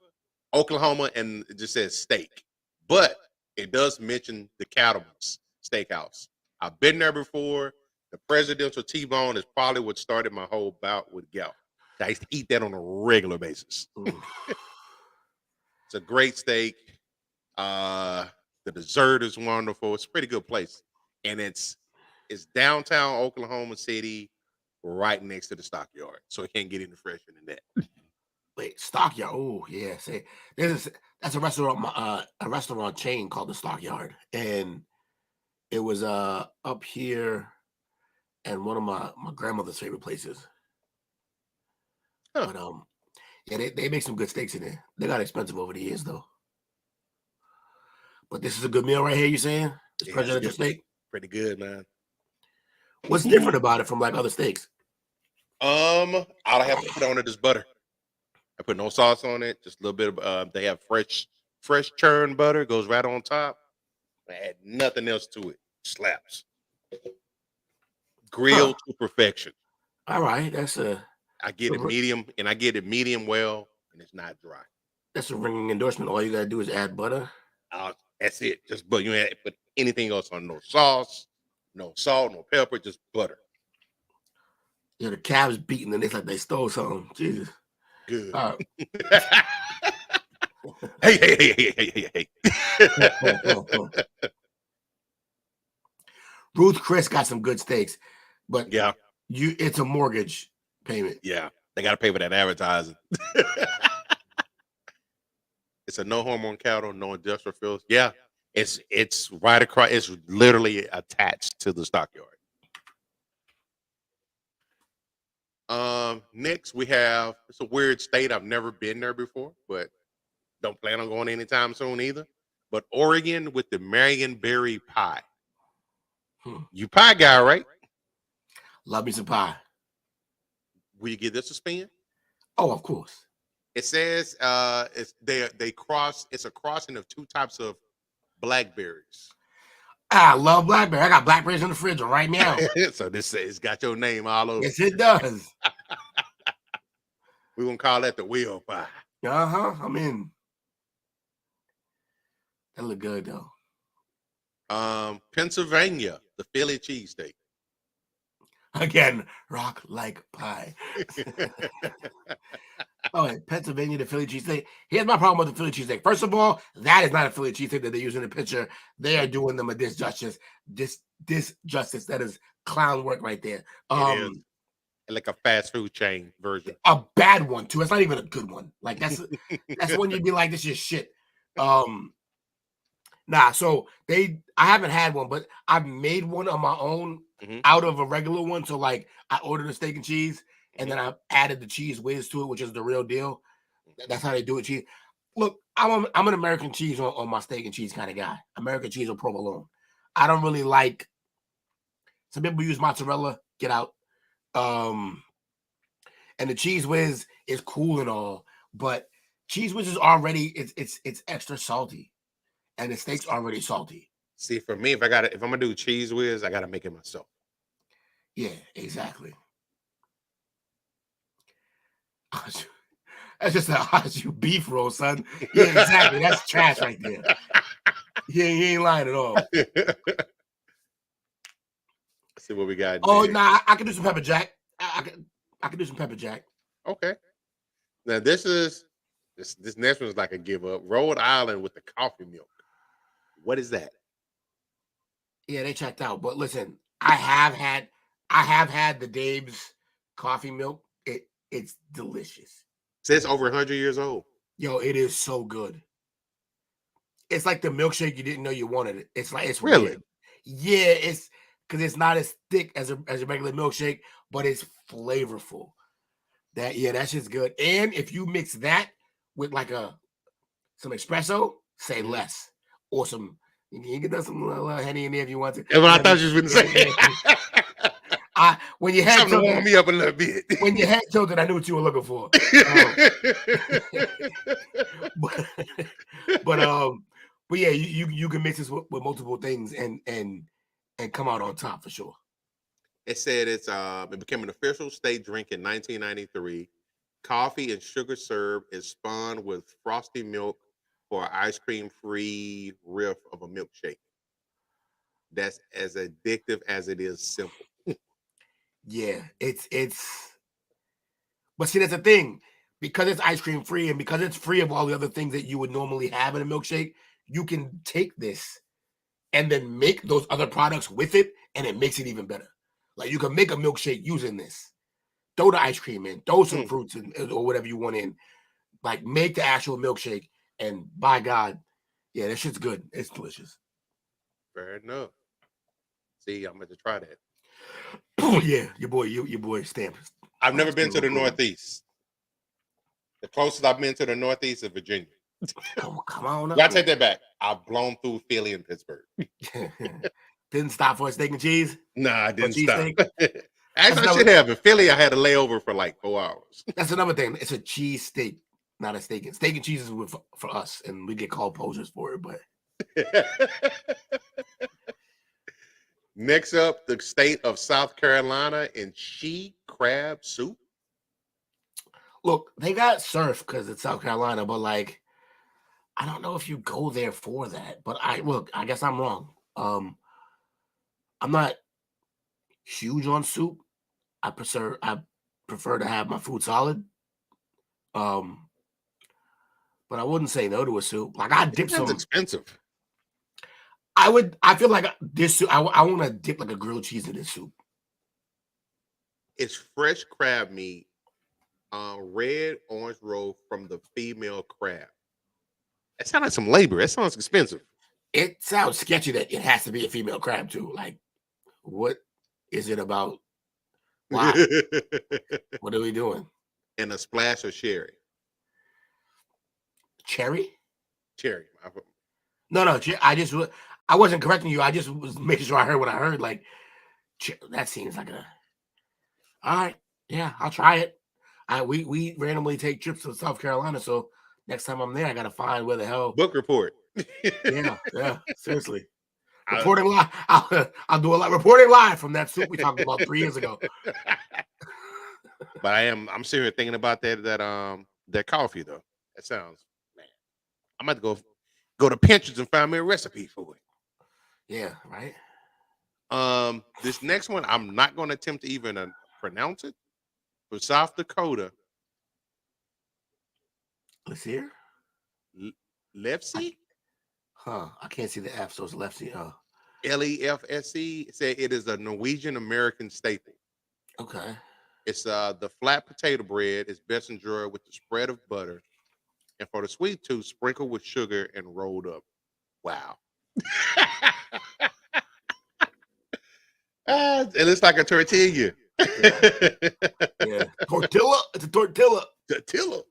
Oklahoma, and it just says steak, but it does mention the Cattleman's Steakhouse. I've been there before. The presidential T-bone is probably what started my whole bout with gout. I used to eat that on a regular basis. It's a great steak. The dessert is wonderful. It's a pretty good place, and it's downtown Oklahoma City, right next to the stockyard, so it can't get any fresher than that. Wait, Stockyard. Oh yeah, say that's a restaurant chain called the Stockyard, and it was up here, and one of my grandmother's favorite places. Huh. But yeah, they make some good steaks in there. They got expensive over the years though. But this is a good meal right here. You saying this presidential steak? Pretty good, man. What's different about it from like other steaks? All I have to put on it is butter. I put no sauce on it. Just a little bit of. They have fresh churned butter. Goes right on top. I add nothing else to it. Slaps. Grilled to perfection. All right, I get it medium, and I get it medium well, and it's not dry. That's a ringing endorsement. All you gotta do is add butter. That's it. Just but you ain't put anything else on. No sauce, no salt, no pepper, just butter. Yeah, the calves beating, and it's like they stole something. Jesus. Good. Hey. Ruth Chris got some good steaks, but yeah, it's a mortgage payment. Yeah, they got to pay for that advertising. It's a no hormone cattle, no industrial fields. Yeah, it's right across. It's literally attached to the stockyard. Next we have, it's a weird state. I've never been there before, but don't plan on going anytime soon either. But Oregon with the Marionberry pie. You pie guy, right? Love me some pie. Will you give this a spin? Oh, of course. It says they cross. It's a crossing of two types of blackberries. I love blackberry. I got blackberries in the fridge right now. So this it's got your name all over. Yes, it does. We're gonna call that the wheel pie. I'm in. That look good though. Pennsylvania, the Philly cheesesteak. Again, rock like pie. Pennsylvania, the Philly cheesesteak. Here's my problem with the Philly cheesesteak. First of all, that is not a Philly cheesesteak that they use in the picture. They are doing them a disjustice. Disjustice. That is clown work right there. It is. Like a fast food chain version. A bad one too. It's not even a good one. Like that's when you'd be like, this is shit. So I haven't had one, but I've made one on my own out of a regular one. So like I ordered a steak and cheese and then I added the cheese whiz to it, which is the real deal. That's how they do it. Cheese. Look, I'm an American cheese on my steak and cheese kind of guy. American cheese or provolone. I don't really like. Some people use mozzarella. Get out. And the cheese whiz is cool and all, but cheese whiz is already it's extra salty. And the steak's already salty. See, for me, if I'm gonna do cheese whiz, I gotta make it myself. Yeah, exactly. That's just a beef roll, son. Yeah, exactly. That's trash right there. He ain't lying at all. Let's see what we got. Oh, nah, I can do some pepper jack. I can do some pepper jack. Okay. Now this next one is like a give up. Rhode Island with the coffee milk. What is that? Yeah, they checked out. But listen, I have had the Dave's coffee milk. It's delicious. It says over 100 years old. Yo, it is so good. It's like the milkshake you didn't know you wanted it. It's really weird. Yeah, it's because it's not as thick as a regular milkshake, but it's flavorful. That's just good. And if you mix that with like some espresso, say less. Or you can do some little Henny in there if you want to. That's what I thought you was going to say. When you had something to warm me up a little bit. When you had tilted, I knew what you were looking for. But yeah, you can mix this with multiple things and come out on top for sure. It said it became an official state drink in 1993. Coffee and sugar syrup is spun with frosty milk for an ice cream free riff of a milkshake. That's as addictive as it is simple. Yeah, it's. But see, that's the thing. Because it's ice cream free and because it's free of all the other things that you would normally have in a milkshake, you can take this and then make those other products with it, and it makes it even better. Like you can make a milkshake using this. Throw the ice cream in, throw some fruits in, or whatever you want in. Like make the actual milkshake, and by God, yeah, that shit's good. It's delicious. Fair enough. See, I'm going to try that. Yeah, your boy Stamp. I've never been to the Northeast. The closest I've been to the Northeast is Virginia. Come on up. I take that back. I've blown through Philly and Pittsburgh. Didn't stop for a steak and cheese? Nah, I didn't stop. Cheesesteak? Actually, I should have. In Philly, I had a layover for like 4 hours. That's another thing. It's a cheese steak, not a steak. Steak and cheese is for us, and we get called posers for it. But next up, the state of South Carolina and she crab soup. look, they got surf because it's South Carolina, but like, I don't know if you go there for that. But I guess I'm wrong. I'm not huge on soup. I prefer to have my food solid. But I wouldn't say no to a soup. Like I dip some. Expensive. I feel like this soup. I want to dip like a grilled cheese in this soup. It's fresh crab meat, red orange roll from the female crab. That sounds like some labor. That sounds expensive. It sounds sketchy that it has to be a female crab too. Like, what is it about? Why? What are we doing? And a splash of sherry. Cherry? Cherry. No. I wasn't correcting you. I just was making sure I heard what I heard. Like, that seems like a. All right, yeah, I'll try it. We randomly take trips to South Carolina, so next time I'm there, I gotta find where the hell. Book report. Yeah, seriously. Reporting live. I'll do a lot reporting live from that soup we talked about 3 years ago. But I'm serious thinking about that coffee though. That sounds, man. I'm about to go to Pinterest and find me a recipe for it. Yeah, right. This next one I'm not going to attempt to even pronounce it. For South Dakota. Let's hear. Lefse? I can't see the F, so it's Lefse. Lefse said it is a Norwegian American staple. Okay. It's the flat potato bread is best enjoyed with the spread of butter, and for the sweet tooth, sprinkled with sugar and rolled up. Wow. It looks like a tortilla. Yeah. Tortilla. It's a tortilla. Tortilla.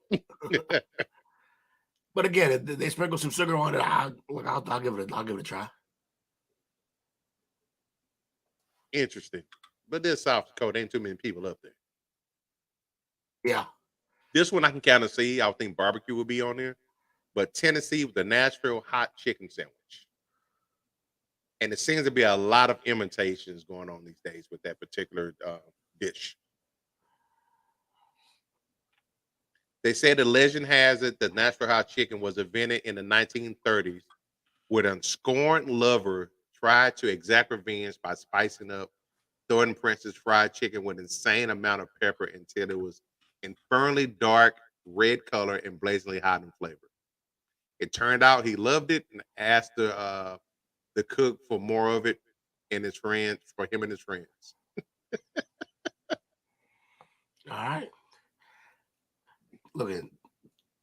But again, they sprinkle some sugar on it. I'll give it a try. Interesting. But this South Dakota ain't too many people up there. Yeah. This one I can kind of see. I would think barbecue would be on there. But Tennessee with the Nashville hot chicken sandwich. And it seems to be a lot of imitations going on these days with that particular dish. They say the legend has it that Nashville hot chicken was invented in the 1930s when a scorned lover tried to exact revenge by spicing up Thornton Prince's fried chicken with an insane amount of pepper until it was infernally dark, red color, and blazingly hot in flavor. It turned out he loved it and asked the cook for more of it and his friends, for him and his friends. All right. Look at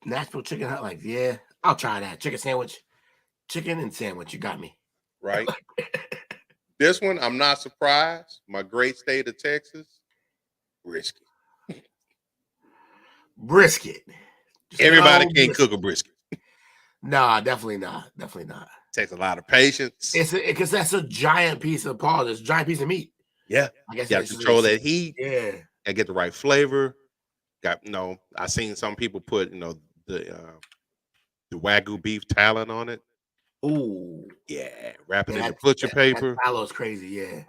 Nashville chicken hot. Like, yeah, I'll try that. Chicken sandwich. Chicken and sandwich. You got me. Right. This one, I'm not surprised. My great state of Texas, brisket. Brisket. Everybody can't cook a brisket. Nah, definitely not. Definitely not. Takes a lot of patience. Because that's a giant piece of It's a giant piece of meat. Yeah. I guess you got to control that heat. Yeah. And get the right flavor. I seen some people put, the Wagyu beef talent on it. Ooh. Yeah. Wrap it in the butcher paper. That tallow is crazy, yeah.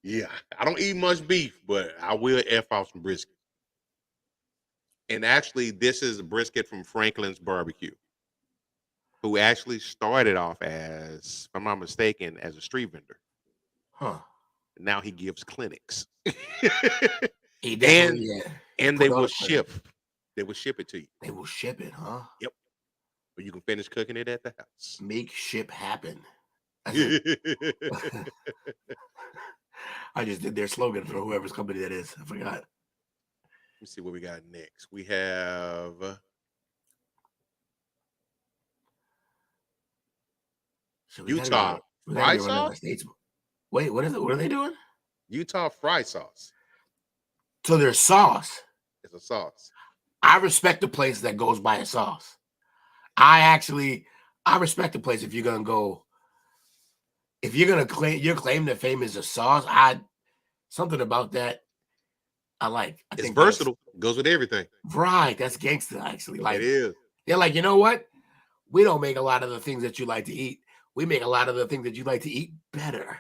Yeah. I don't eat much beef, but I will F off some brisket. And actually, this is a brisket from Franklin's Barbecue, who actually started off as, if I'm not mistaken, as a street vendor. Huh. Now he gives clinics. He definitely and put they on will a clinic. ship. They will ship it to you. They will ship it, huh? Yep. But you can finish cooking it at the house. Make ship happen. Let I just did their slogan for whoever's company that is. I forgot. me see what we got next. We have So Utah we gotta fry get rid of our sauce. states. Wait, what is it? What are they doing? Utah fry sauce. So there's sauce. It's a sauce. I respect the place that goes by a sauce. I respect the place if you're gonna go. If you're gonna claim that fame is a sauce, something about that I like. I It's think versatile. Goes with everything. Right. That's gangster, actually. Like It is. they're like, you know what? We don't make a lot of the things that you like to eat. We make a lot of the things that you like to eat better.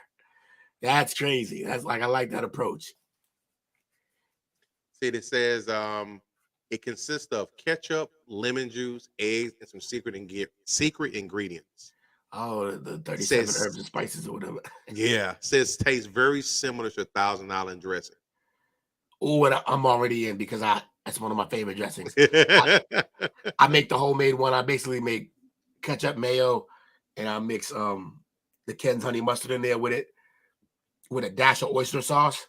That's crazy. That's like I like that approach. See, it says it consists of ketchup, lemon juice, eggs, and some secret ingredients. Oh, the 37 herbs and spices or whatever. Yeah. Says tastes very similar to $1,000 dressing. Oh, and I'm already in because that's one of my favorite dressings. I make the homemade one. I basically make ketchup, mayo, and I mix the Ken's honey mustard in there with it, with a dash of oyster sauce.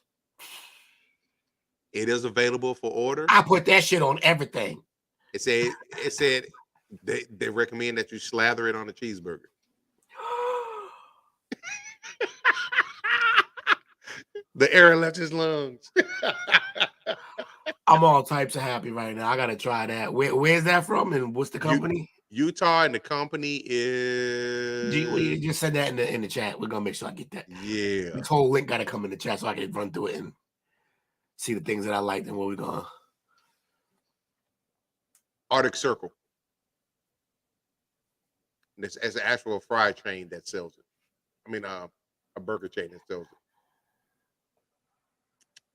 It is available for order. I put that shit on everything. It said they recommend that you slather it on a cheeseburger. The air left his lungs. I'm all types of happy right now. I gotta try that. Where's that from? And what's the company? Utah, and the company is. You just said that in the chat. We're gonna make sure I get that. Yeah. This whole link gotta come in the chat so I can run through it and see the things that I liked and what we're gonna. Arctic Circle. It's an actual fry chain that sells it. I mean, a burger chain that sells it.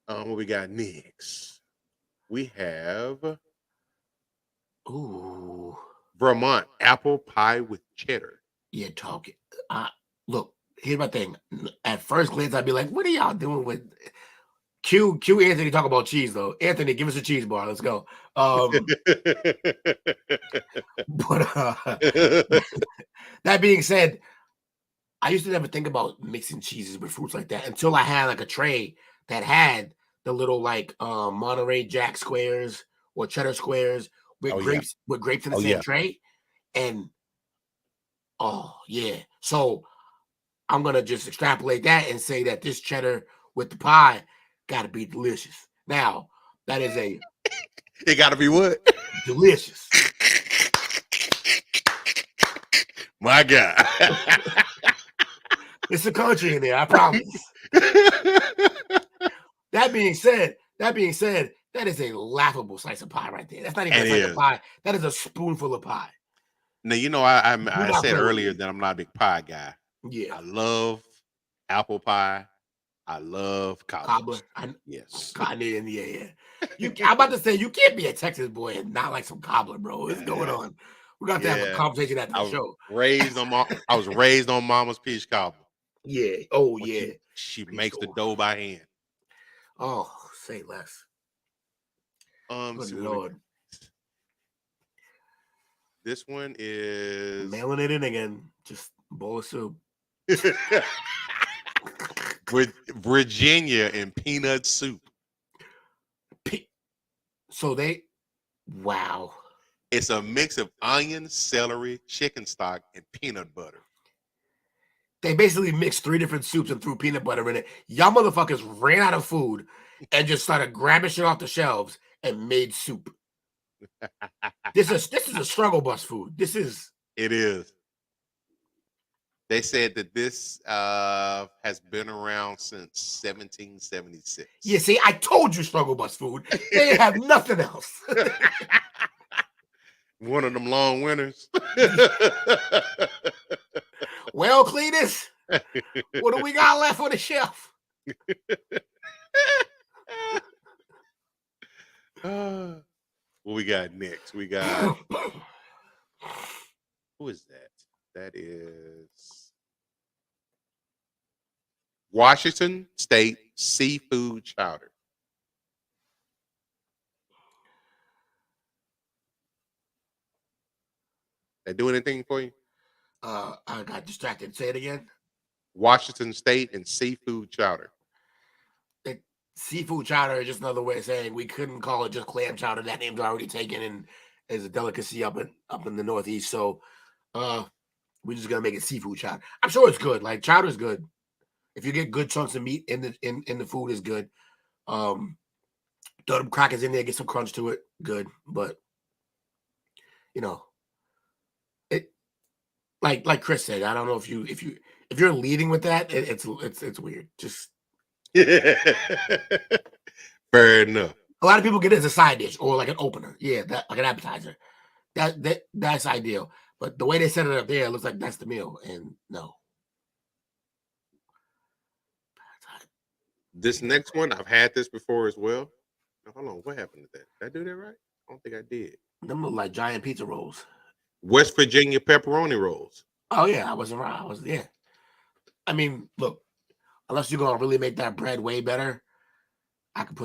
What we got next? We have Vermont apple pie with cheddar. Yeah, talking. Look, here's my thing. At first glance, I'd be like, "What are y'all doing with?" Q Anthony talk about cheese though. Anthony, give us a cheese bar. Let's go. But that being said, I used to never think about mixing cheeses with fruits like that until I had like a tray that had the little like Monterey Jack squares or cheddar squares with grapes in the same tray. And so I'm gonna just extrapolate that and say that this cheddar with the pie gotta be delicious. Now that is it gotta be what? Delicious. My God. It's a country in there, I promise. That being said, that is a laughable slice of pie right there. That's not even a slice of pie. That is a spoonful of pie. Now, you know, I said earlier that I'm not a big pie guy. Yeah. I love apple pie. I love cobbler. Yes. Yeah. I'm about to say, you can't be a Texas boy and not like some cobbler, bro. What's going on? We're going to have a conversation after the show. I was raised on Mama's peach cobbler. Yeah. Oh, yeah. She makes the dough by hand. Oh, say less. Good Lord. This one is mailing it in again. Just a bowl of soup. With Virginia and peanut soup. Wow. It's a mix of onion, celery, chicken stock, and peanut butter. They basically mixed 3 different soups and threw peanut butter in it. Y'all motherfuckers ran out of food and just started grabbing shit off the shelves and made soup. This is a struggle bus food. It is. They said that this has been around since 1776. Yeah, see, I told you struggle bus food. They have nothing else. One of them long winters. Well, Cletus, what do we got left on the shelf? What we got next? We got who is that? That is Washington State seafood chowder. They do anything for you? I got distracted. Say it again. Washington State and seafood chowder. Seafood chowder is just another way of saying we couldn't call it just clam chowder. That name's already taken and is a delicacy up in the Northeast. So we're just gonna make it seafood chowder. I'm sure it's good. Like chowder's good. If you get good chunks of meat in the food is good. Throw them crackers in there, get some crunch to it, good. But you know, it like Chris said, I don't know if you're leading with that, it's weird. Just fair enough. A lot of people get it as a side dish or like an opener. Yeah, that like an appetizer. That's ideal. But the way they set it up there, it looks like that's the meal. And no. This next one, I've had this before as well. Now, hold on, what happened to that? Did I do that right? I don't think I did. Them look like giant pizza rolls. West Virginia pepperoni rolls. Oh yeah, I wasn't wrong. I mean, look, unless you're gonna really make that bread way better, I can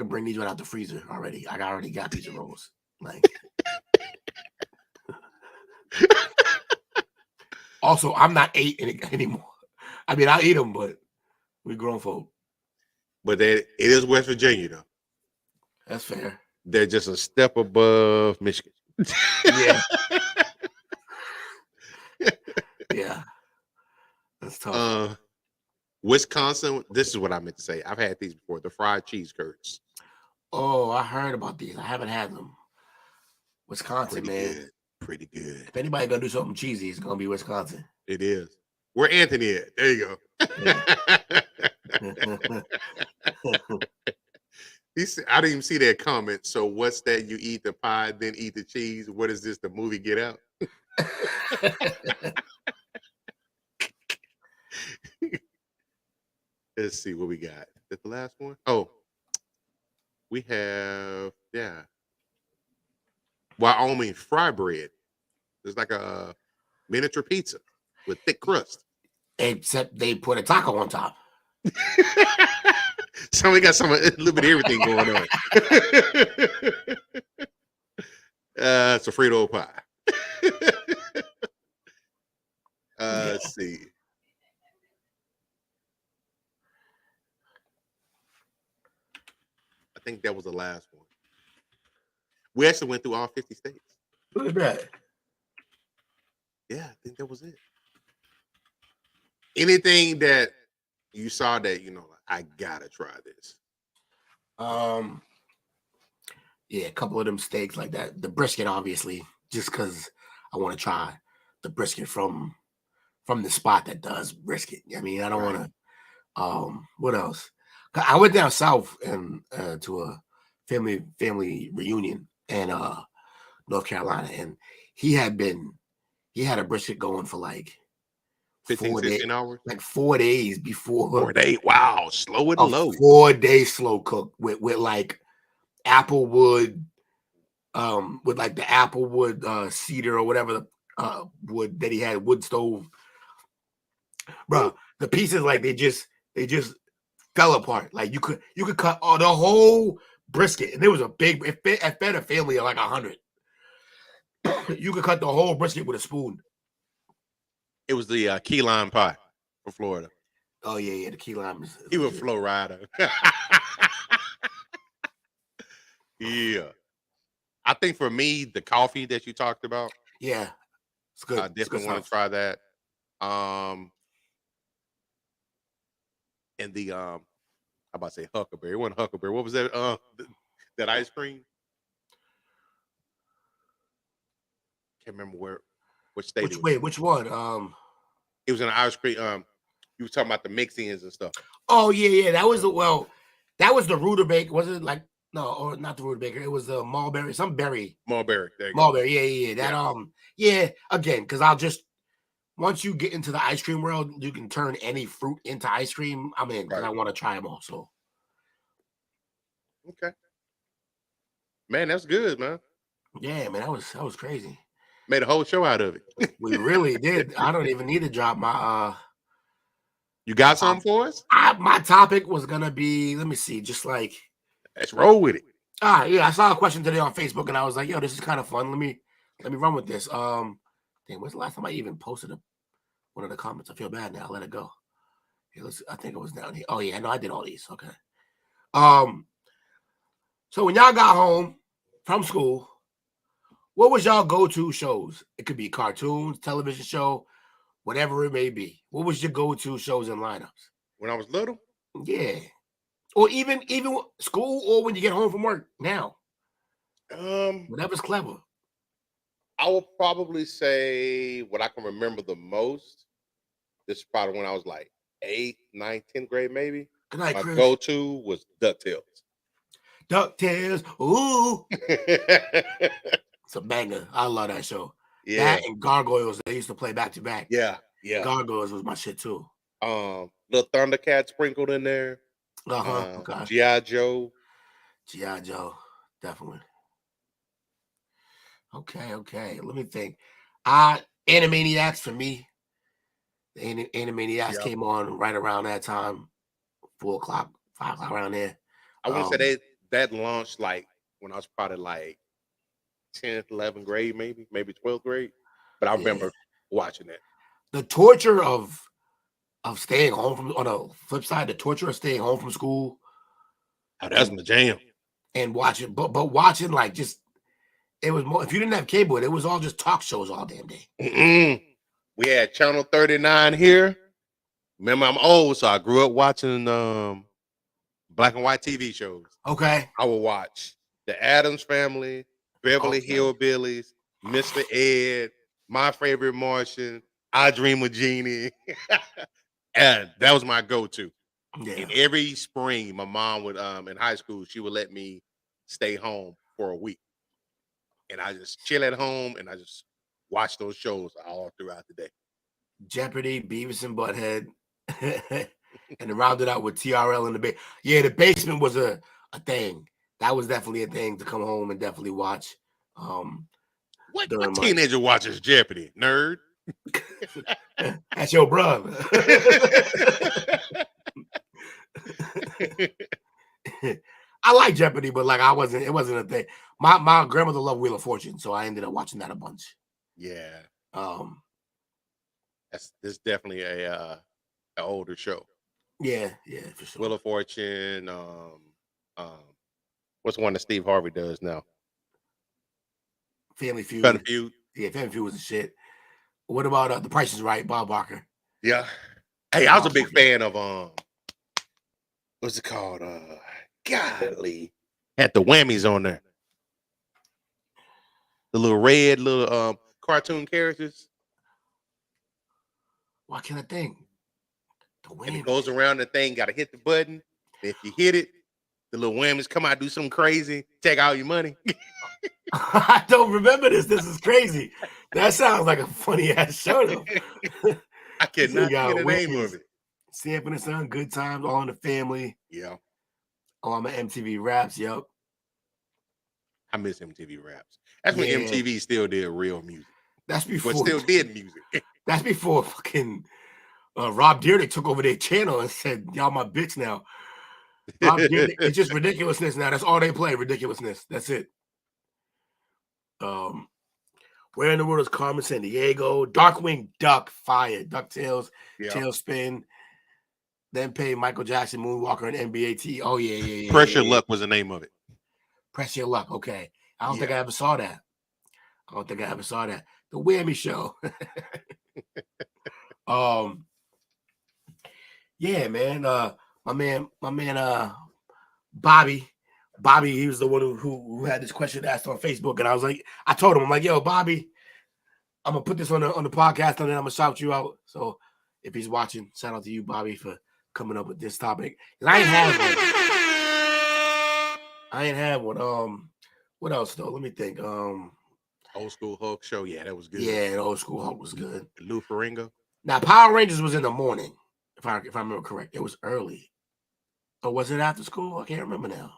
bring these right out the freezer already. I already got pizza rolls. Like also, I'm not 8 anymore. I mean, I'll eat them, but we grown folk. But it is West Virginia, though. That's fair. They're just a step above Michigan. Yeah. Yeah. That's tough. Wisconsin, this is what I meant to say. I've had these before. The fried cheese curds. Oh, I heard about these. I haven't had them. Wisconsin, Pretty good. If anybody gonna do something cheesy, it's gonna be Wisconsin. It is. Where Anthony at? There you go. Yeah. He said, I didn't even see that comment. So what's that? You eat the pie, then eat the cheese. What is this? The movie Get Out? Let's see what we got. Is that the last one? Oh, we have, Wyoming fry bread. It's like a miniature pizza with thick crust. Except they put a taco on top. So we got a little bit of everything going on. It's a Frito pie. Let's see. I think that was the last one. We actually went through all 50 states. Look at that. Yeah, I think that was it. Anything that you saw that, I gotta try this. Yeah, a couple of them steaks like that. The brisket, obviously, just because I want to try the brisket from the spot that does brisket. I mean, I don't want to. What else? I went down south and to a family reunion in North Carolina, and he had a brisket going for like 15, 16 hours? Like 4 days before. 4 days. Wow. Slow and low. 4 days slow cook with like applewood, with like the applewood cedar or whatever wood that he had, wood stove. Bro, the pieces like they just fell apart. Like you could cut the whole brisket, and it was a big. It fed a family of like 100. You could cut the whole brisket with a spoon. It was the key lime pie from Florida. Oh yeah, the key lime. He was Flo Rida. Yeah, I think for me, the coffee that you talked about. Yeah, it's good. I definitely want to try that. And the I'm about to say Huckleberry. It wasn't Huckleberry. What was that? That ice cream. Can't remember which state. Which one? It was an ice cream. You were talking about the mix-ins and stuff. Oh yeah. That was the Rutabaga. Was it like or not the Rutabaga? It was the Mulberry, some berry. Mulberry. There you Mulberry. Go. Yeah. That again, because I'll just once you get into the ice cream world, you can turn any fruit into ice cream. I'm in because I want to try them also. Okay. Man, that's good, man. Yeah, man, that was crazy. Made a whole show out of it. We really did. I don't even need to drop my You got something for us? My topic was gonna be, let me see, just like let's roll with it. Yeah, I saw a question today on Facebook and I was like, yo, this is kind of fun. Let me run with this. Damn, when's the last time I even posted one of the comments? I feel bad now. Let it go. Hey, I think it was down here. Oh yeah, no, I did all these. Okay. So when y'all got home from school, what was y'all go-to shows? It could be cartoons, television show, whatever it may be. What was your go-to shows and lineups? When I was little? Yeah. Or even school or when you get home from work now. Whatever's clever. I will probably say what I can remember the most. This is probably when I was like 8th, 9th, 10th grade, maybe. Good night, My Chris. go-to was DuckTales. DuckTales. Ooh. It's a banger. I love that show. Yeah. That and Gargoyles, they used to play back to back. Yeah. Gargoyles was my shit too. Little Thundercats sprinkled in there. Okay. G.I. Joe. G.I. Joe, definitely. Okay. Let me think. Animaniacs for me. The Animaniacs came on right around that time, 4 o'clock, 5 o'clock, around there. I want to say that launched like when I was probably like 10th, 11th grade, maybe 12th grade. But I remember watching that. The torture of staying home from, on the flip side, the torture of staying home from school. Oh, that's my jam. And watching, but watching like just, it was more, if you didn't have cable, it was all just talk shows all damn day. We had Channel 39 here. Remember, I'm old, so I grew up watching black and white TV shows. Okay. I would watch The Addams Family, Beverly Hillbillies, Mr. Ed, My Favorite Martian, I Dream of Jeannie. And that was my go-to. Yeah. And every spring, my mom would, in high school, she would let me stay home for a week. And I just chill at home and I just watch those shows all throughout the day. Jeopardy, Beavis and Butthead, and rounded out with TRL in the basement. Yeah, the basement was a thing. That was definitely a thing to come home and definitely watch. What teenager watches Jeopardy, nerd? That's your brother. I like Jeopardy, but like it wasn't a thing. My grandmother loved Wheel of Fortune, so I ended up watching that a bunch. Yeah. This definitely an older show. Yeah, for sure. Wheel of Fortune. What's one that Steve Harvey does now? Family Feud. Yeah, Family Feud was the shit. What about The Price is Right, Bob Barker? Yeah. Hey, I was a big fan of what's it called? Golly. Had the whammies on there. The little red cartoon characters. Why can't I think? And it goes around the thing, gotta hit the button. If you hit it, the little whammies come out, do something crazy, take all your money. I don't remember this. This is crazy. That sounds like a funny ass show though. I cannot get the name of it. Sanford and Son, Good Times, All in the Family. Yeah. Oh, I'm an MTV Raps. Yep. I miss MTV Raps. That's when MTV still did real music. That's before. But still did music. That's before fucking Rob Dyrdek took over their channel and said, "Y'all my bitch now." Rob Dyrdek, it's just ridiculousness now. That's all they play. Ridiculousness. That's it. Where in the world is Carmen Sandiego? Darkwing Duck, fire. DuckTales, Tailspin. Then pay Michael Jackson, Moonwalker, and NBA. Oh yeah. Pressure Luck was the name of it. Pressure Luck. Okay. I don't think I ever saw that. The Whammy Show. Yeah, man. My man, Bobby, he was the one who had this question asked on Facebook, and I told him, I'm like, yo, Bobby, I'm gonna put this on the podcast, and then I'm gonna shout you out. So if he's watching, shout out to you, Bobby, for coming up with this topic. I ain't had one. What else though? Let me think. Old School Hulk show. Yeah, that was good. Yeah, the Old School Hulk was good. Lou Ferrigno. Now Power Rangers was in the morning, if I remember correct. It was early. Or was it after school? I can't remember now.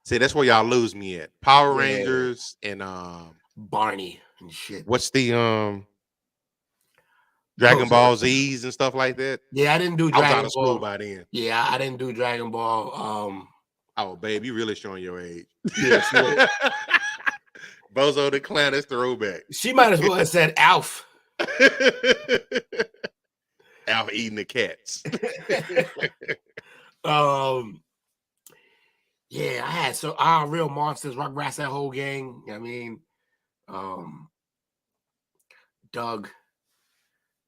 See, that's where y'all lose me at. Power Rangers and Barney and shit. What's the Dragon Ball Z's and stuff like that. Yeah, I didn't do I was Dragon out of school Ball. by then. Yeah, I didn't do Dragon Ball. Oh, babe, you really showing your age. Yeah, Bozo the Clown, that's throwback. she might as well have said Alf. Alf eating the cats. Yeah, I had Real Monsters, Rugrats, that whole gang. I mean, Doug.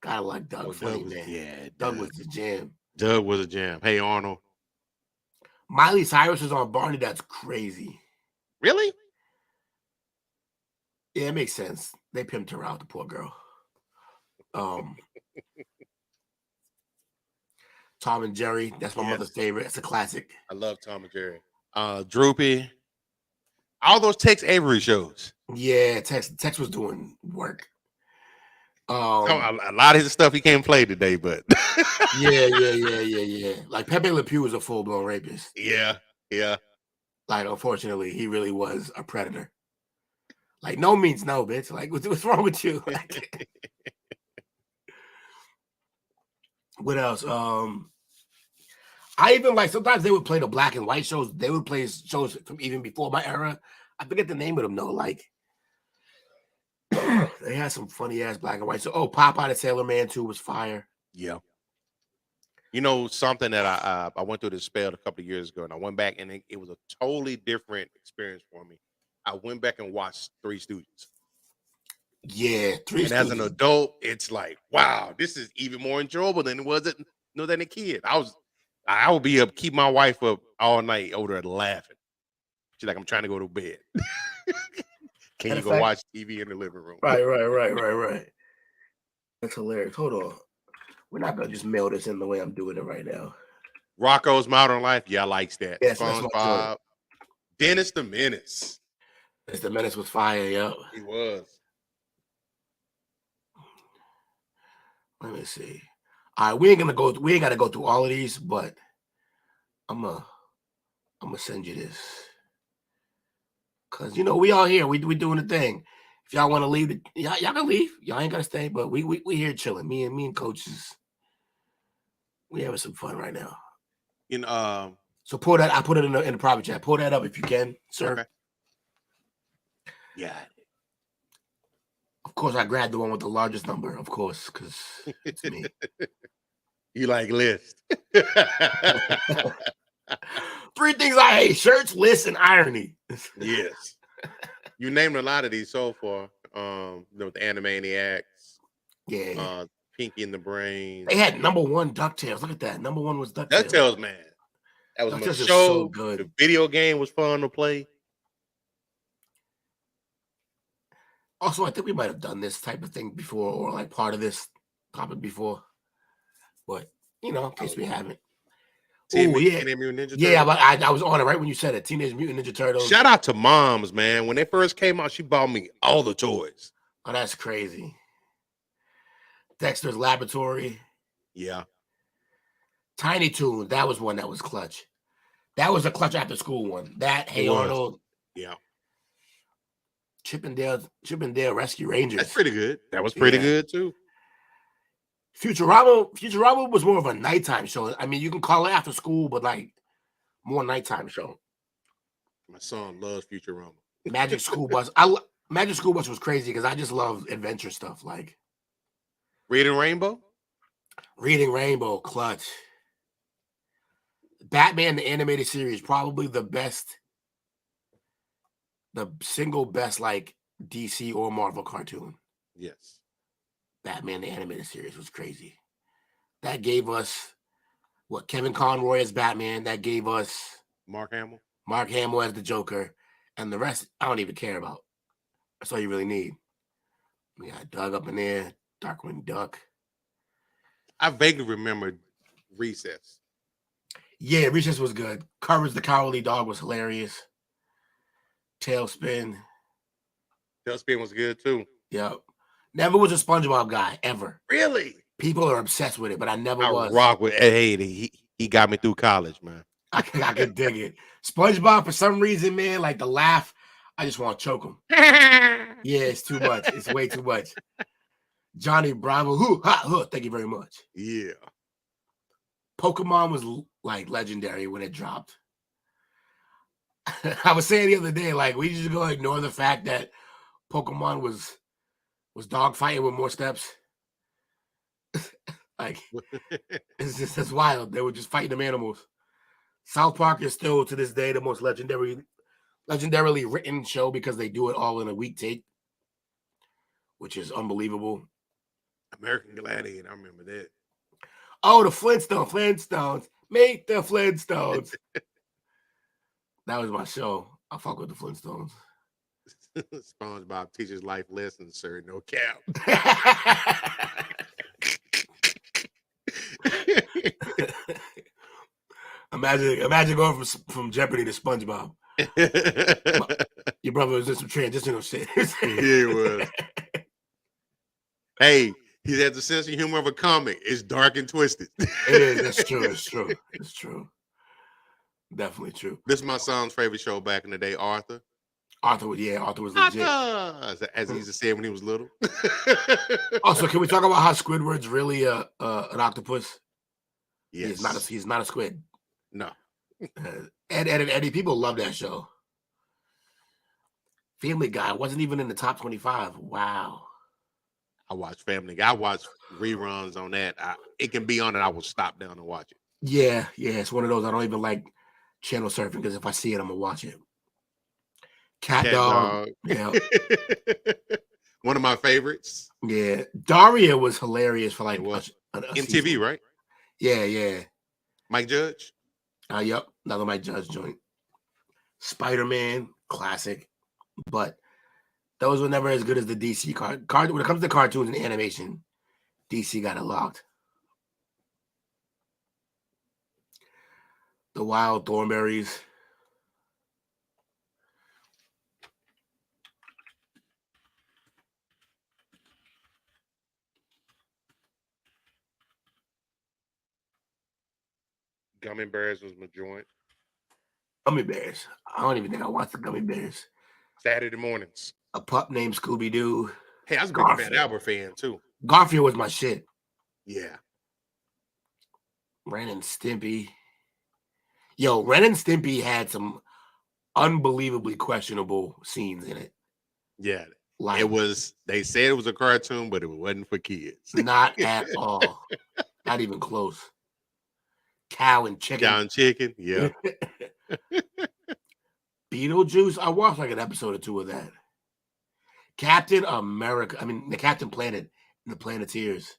Gotta like Doug, funny Doug was, man. Yeah, Doug was the jam. Doug was a jam. Hey, Arnold. Miley Cyrus was on Barney. That's crazy. Really? Yeah, it makes sense. They pimped her out, the poor girl. Tom and Jerry. That's my mother's favorite. It's a classic. I love Tom and Jerry. Droopy. All those Tex Avery shows. Yeah, Tex was doing work. A lot of his stuff he can't play today, but yeah. Like Pepe Le Pew was a full-blown rapist. Yeah. Like, unfortunately, he really was a predator. Like, no means no, bitch. Like, what's wrong with you? Like, what else? I even like sometimes they would play the black and white shows. They would play shows from even before my era. I forget the name of them though. Like they had some funny ass black and white. So Popeye the Sailor Man 2 was fire. Yeah. You know something that I went through this spell a couple of years ago, and I went back and it was a totally different experience for me. I went back and watched Three Stooges. Yeah, Three Stooges. And as an adult, it's like, wow, this is even more enjoyable than it was than a kid. I would be up, keep my wife up all night over there laughing. She's like, I'm trying to go to bed. Can you go watch TV in the living room? Right. That's hilarious. Hold on. We're not gonna just mail this in the way I'm doing it right now. Rocco's Modern Life. Yeah, I likes that. Yes, SpongeBob. Dennis the Menace. Dennis the Menace was fire, yeah. He was. Let me see. All right, we ain't gotta go through all of these, but I'm gonna send you this. Cause we all here. We doing the thing. If y'all want to leave, y'all can leave. Y'all ain't gotta stay, but we here chilling. Me and coaches. We having some fun right now. So pull that. I put it in the private chat. Pull that up if you can, sir. Okay. Yeah. Of course, I grabbed the one with the largest number, of course, because it's me. You like list. 3 things I hate: shirts, lists, and irony. Yes. You named a lot of these so far. The Animaniacs. Yeah. Pinky and the Brain. They had number 1 DuckTales. Look at that. Number 1 was DuckTales. DuckTales, man. That was my DuckTales show. So good. The video game was fun to play. Also, I think we might have done this type of thing before, or like part of this topic before. But in case we haven't. Teenage Mutant Ninja Turtles. Yeah, but I was on it right when you said it. Teenage Mutant Ninja Turtles. Shout out to moms, man. When they first came out, she bought me all the toys. Oh, that's crazy. Dexter's Laboratory. Yeah. Tiny Toons. That was one that was clutch. That was a clutch after school one. That Hey Arnold. Yeah. Chip and Dale Rescue Rangers. That's pretty good. That was pretty good too. Futurama was more of a nighttime show. I mean, you can call it after school, but like more nighttime show. My son loves Futurama. Magic School Bus. Magic School Bus was crazy because I just love adventure stuff like Reading Rainbow. Reading Rainbow, clutch. Batman the animated series, probably the single best like DC or Marvel cartoon. Yes. Batman the animated series was crazy. That gave us Kevin Conroy as Batman. That gave us Mark Hamill as the Joker, and the rest I don't even care about. That's all you really need. We got Doug up in there, Darkwing Duck. I vaguely remember Recess. Yeah, Recess was good. Courage the Cowardly Dog was hilarious. Tailspin was good too. Yep. Never was a SpongeBob guy ever. Really? People are obsessed with it, but I never was. Rock with. Hey, he got me through college, man. I could dig it. SpongeBob, for some reason, man, like the laugh, I just want to choke him. Yeah, it's too much. It's way too much. Johnny Bravo. Who? Ha, huh, thank you very much. Yeah. Pokemon was like legendary when it dropped. I was saying the other day, like we just go ignore the fact that Pokemon was dogfighting with more steps. Like it's just that's wild. They were just fighting them animals. South Park is still to this day the most legendarily written show because they do it all in a week take, which is unbelievable. American Gladiator, I remember that. Oh, the Flintstones. Make the Flintstones. That was my show. I fuck with the Flintstones. SpongeBob teaches life lessons, sir. No cap. Imagine going from Jeopardy to SpongeBob. Your brother was in some transitional shit. He was. Hey, he has the sense of humor of a comic. It's dark and twisted. It is. That's true. It's true. Definitely true. This is my son's favorite show back in the day, Arthur. Arthur was legit. As he used to say when he was little. Also, can we talk about how Squidward's really an octopus? Yes. He's not a squid. No. Eddie, people love that show. Family Guy wasn't even in the top 25. Wow. I watch Family Guy. I watch reruns on that. It can be on and I will stop down and watch it. Yeah. It's one of those I don't even like channel surfing because if I see it, I'm gonna watch it. Cat Dog. Yeah. One of my favorites. Yeah. Daria was hilarious for like MTV, season. Right? Yeah. Mike Judge. Yep. Another Mike Judge joint. Spider-Man, classic. But those were never as good as the DC card. When it comes to cartoons and animation, DC got it locked. The Wild Thornberrys. Gummy Bears was my joint. Gummy Bears. I don't even think I watched the Gummy Bears. Saturday mornings. A pup named Scooby-Doo. Hey, I was a big Fat Albert fan too. Garfield was my shit. Yeah. Ren and Stimpy. Yo, Ren and Stimpy had some unbelievably questionable scenes in it. Yeah. Like, they said it was a cartoon, but it wasn't for kids. Not at all. Not even close. Cow and chicken. Yeah. Beetlejuice. I watched like an episode or two of that. Captain Planet and the Planeteers.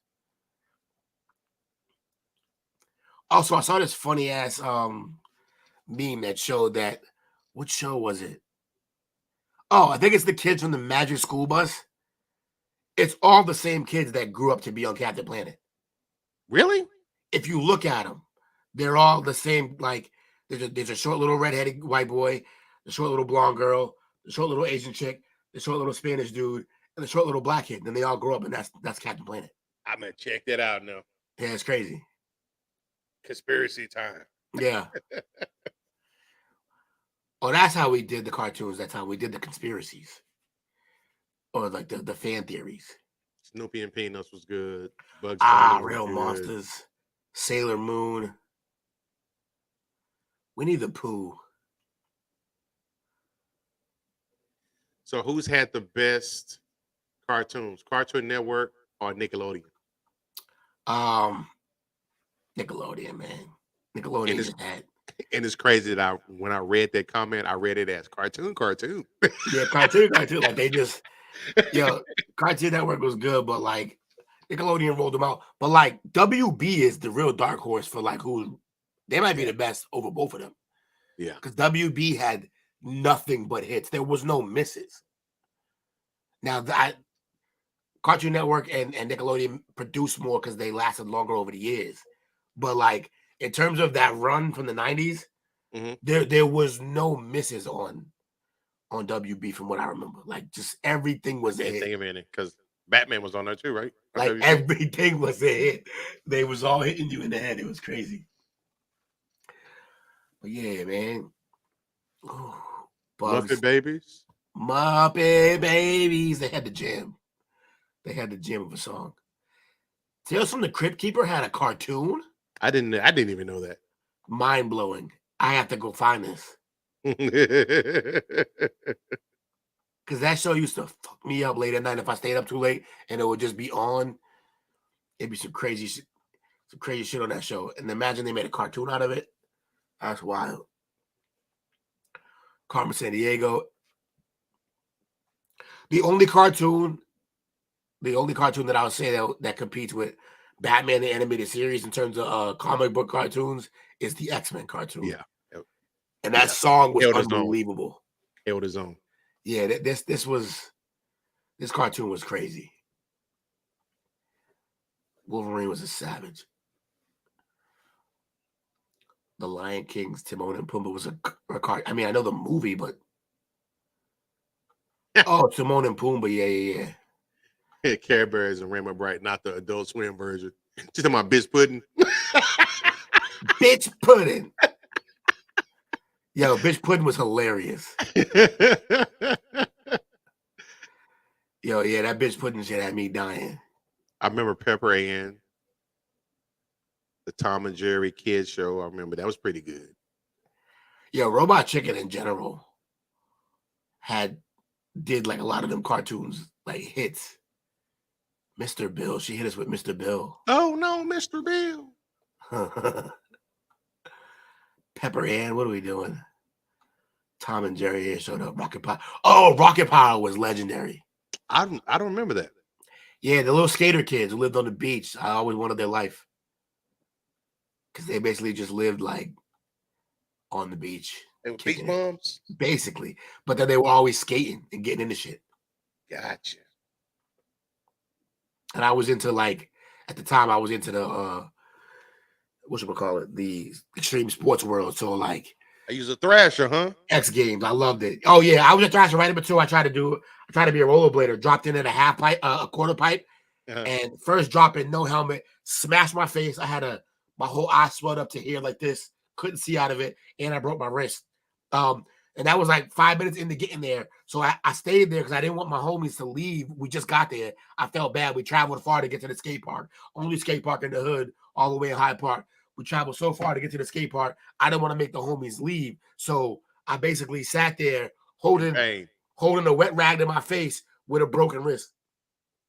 Also, I saw this funny ass meme that showed that. What show was it? Oh, I think it's the kids from the Magic School Bus. It's all the same kids that grew up to be on Captain Planet. Really? If you look at them, they're all the same. Like there's a short little redheaded white boy, the short little blonde girl, the short little Asian chick, the short little Spanish dude, and the short little black kid. Then they all grow up, and that's Captain Planet. I'm gonna check that out now. Yeah, it's crazy. Conspiracy time. Yeah. Oh, that's how we did the cartoons. That's how we did the conspiracies. Or like the fan theories. Snoopy and Peanuts was good. Bugs Real Monsters. Sailor Moon. Winnie the Pooh. So who's had the best cartoons? Cartoon Network or Nickelodeon? Nickelodeon, man. Nickelodeon just had. And it's crazy that when I read that comment, I read it as cartoon. Yeah, cartoon. Like they just, Cartoon Network was good, but like Nickelodeon rolled them out. But like WB is the real dark horse for like who they might be the best over both of them. Yeah, because WB had nothing but hits. There was no misses. Now that Cartoon Network and Nickelodeon produced more because they lasted longer over the years. But like in terms of that run from the 90s, there was no misses on WB from what I remember. Like just everything was a hit. Because Batman was on there too, right? Like everything was a hit. They was all hitting you in the head. It was crazy. But yeah, man. Muppet Babies. Muppet Babies. They had the jam. They had the gem of a song. Tales from the Crypt Keeper had a cartoon. I didn't even know that. Mind blowing. I have to go find this because that show used to fuck me up late at night if I stayed up too late and it would just be on. It'd be some crazy shit on that show. And imagine they made a cartoon out of it. That's wild. Carmen Sandiego. The only cartoon that I would say that competes with Batman the animated series in terms of comic book cartoons is the X-Men cartoon. Yeah. And that song was Held his own. unbelievable. Held his own. Yeah, this cartoon was crazy. Wolverine was a savage. The Lion King's Timon and Pumbaa was a cartoon. I mean, I know the movie, but oh, Timon and Pumbaa, yeah. Care Bears and Rainbow Bright, not the Adult Swim version. Just talking about bitch pudding. Bitch pudding. Yo, bitch pudding was hilarious. Yo, yeah, that bitch pudding shit had me dying. I remember Pepper Ann, the Tom and Jerry kids show. I remember that was pretty good. Yo, Robot Chicken in general did like a lot of them cartoons, like hits. Mr. Bill, she hit us with Mr. Bill. Oh no, Mr. Bill. Pepper Ann, what are we doing? Tom and Jerry here showed up. Rocket Power. Oh, Rocket Power was legendary. I don't remember that. Yeah, the little skater kids who lived on the beach. I always wanted their life. Because they basically just lived like on the beach. They were beach bums? Basically. But then they were always skating and getting into shit. Gotcha. And I was into like, at the time I was into the whatchamacallit, the extreme sports world. So like I use a thrasher, huh? X Games. I loved it. Oh yeah, I was a thrasher right in between. I tried to be a rollerblader, dropped in at a half pipe, a quarter pipe, and first drop in, no helmet, smashed my face. I had my whole eye swelled up to here like this, couldn't see out of it, and I broke my wrist. And that was like 5 minutes into getting there. So I stayed there because I didn't want my homies to leave. We just got there. I felt bad. We traveled far to get to the skate park. Only skate park in the hood, all the way in Hyde Park. We traveled so far to get to the skate park. I didn't want to make the homies leave. So I basically sat there holding a wet rag to my face with a broken wrist.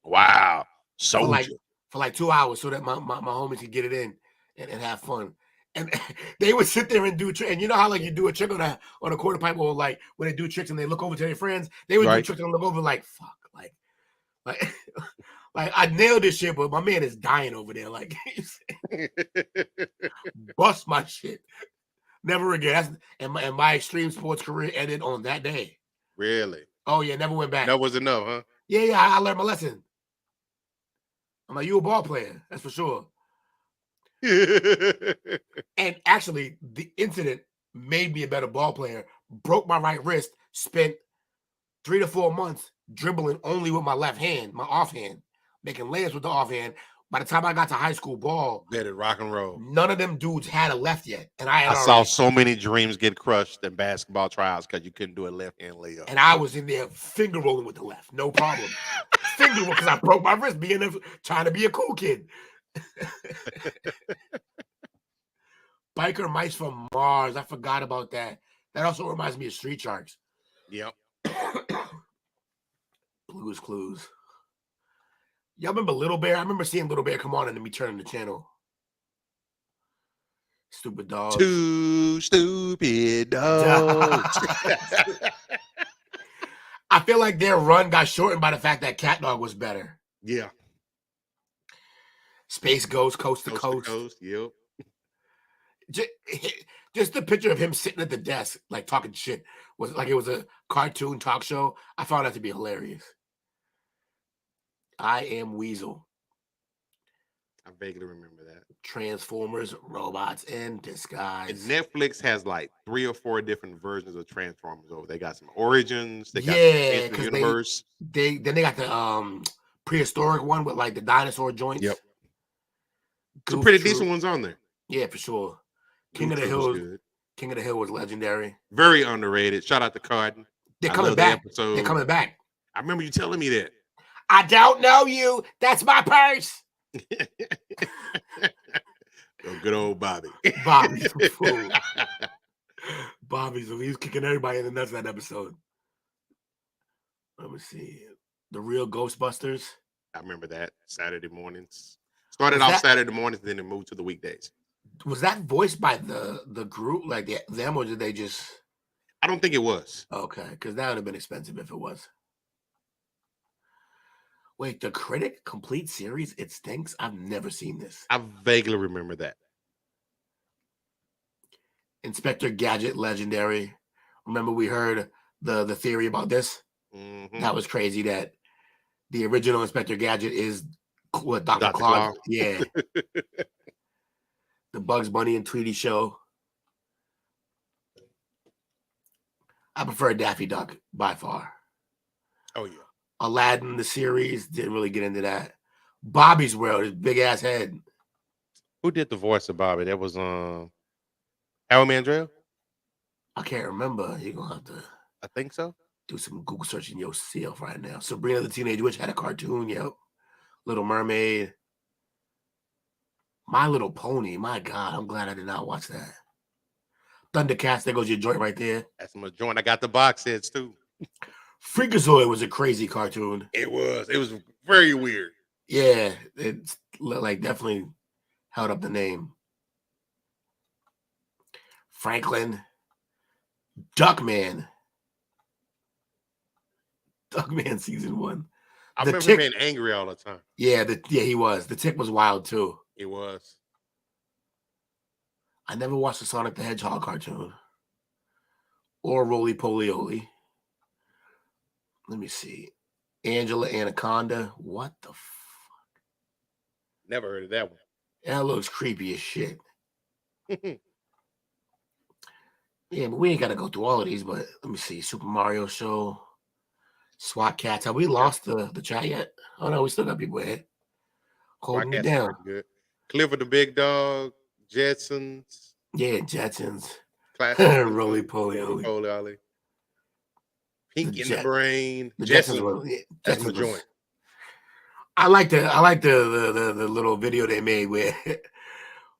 Wow. Soldier. For like 2 hours so that my homies could get it in and have fun. And they would sit there and do tricks. And you know how like you do a trick on a quarter pipe, or like when they do tricks and they look over to their friends, they would do tricks and look over like, fuck, like like I nailed this shit, but my man is dying over there. Like bust my shit. Never again. And my extreme sports career ended on that day. Really? Oh yeah, never went back. That was enough, huh? Yeah, I learned my lesson. I'm like, you a ball player, that's for sure. And actually, the incident made me a better ball player. Broke my right wrist. Spent 3 to 4 months dribbling only with my left hand, my offhand, making layups with the offhand. By the time I got to high school ball, better rock and roll. None of them dudes had a left yet, and I saw so many dreams get crushed in basketball trials because you couldn't do a left hand layup. And I was in there finger rolling with the left, no problem. Finger roll because I broke my wrist trying to be a cool kid. Biker Mice from Mars. I forgot about that. That also reminds me of Street Sharks. Yep. Blue's Clues. Y'all remember Little Bear? I remember seeing Little Bear come on and then me turning the channel. Stupid Dogs. 2 stupid dogs. I feel like their run got shortened by the fact that Cat Dog was better. Yeah. Space Ghost, Coast to Coast. Yep. Just the picture of him sitting at the desk, like talking shit, was like it was a cartoon talk show. I found that to be hilarious. I Am Weasel. I vaguely remember that. Transformers, Robots in Disguise. And Netflix has like 3 or 4 different versions of Transformers over. They got some Origins. They got the Universe. They got the prehistoric one with like the dinosaur joints. Yep. Some pretty decent ones on there. Yeah, for sure. King of the Hill was legendary. Very underrated. Shout out to Carden. They're coming back. They're coming back. I remember you telling me that. I don't know you. That's my purse. Oh, good old Bobby. Bobby's a fool. Bobby's he was kicking everybody in the nuts that episode. Let me see. The Real Ghostbusters. I remember that Saturday mornings. Started Was off that- Saturday mornings, then it moved to the weekdays. Was that voiced by the group, like them, or did they just? I don't think it was. Okay, because that would have been expensive if it was. Wait, the Critic complete series? It stinks. I've never seen this. I vaguely remember that. Inspector Gadget, legendary. Remember we heard the theory about this? Mm-hmm. That was crazy. That the original Inspector Gadget is what Dr. Dr. Claude. Claude. Yeah. The Bugs Bunny and Tweety show. I prefer Daffy Duck by far. Oh yeah. Aladdin, the series, didn't really get into that. Bobby's World, his big ass head. Who did the voice of Bobby? That was Howard Mandrell? I can't remember. You're gonna have to I think so. do some Google searching yourself right now. Sabrina the Teenage Witch had a cartoon, yep. Little Mermaid. My Little Pony. My God, I'm glad I did not watch that. Thundercats, there goes your joint right there. That's my joint. I got the box sets too. Freakazoid was a crazy cartoon. It was. It was very weird. Yeah, it's like definitely held up the name. Franklin. Duckman. Duckman season 1. I The remember Tick- being angry all the time. Yeah, he was. The Tick was wild too. It was. I never watched the Sonic the Hedgehog cartoon. Or Roly Poly Oly. Let me see. Angela Anaconda. What the fuck? Never heard of that one. That looks creepy as shit. Yeah, but we ain't got to go through all of these, but let me see. Super Mario Show. SWAT Cats. Have we lost the chat yet? Oh, no, we still got people ahead. Holding it Podcast is down. pretty good. Clifford the Big Dog, Jetsons, Yeah, Jetsons. Classic Roly Poly Oly. Poly Olly. Pink The in the Brain. The Jetsons. Jetsons was, That's my Jetsons was- joint. I like the little video they made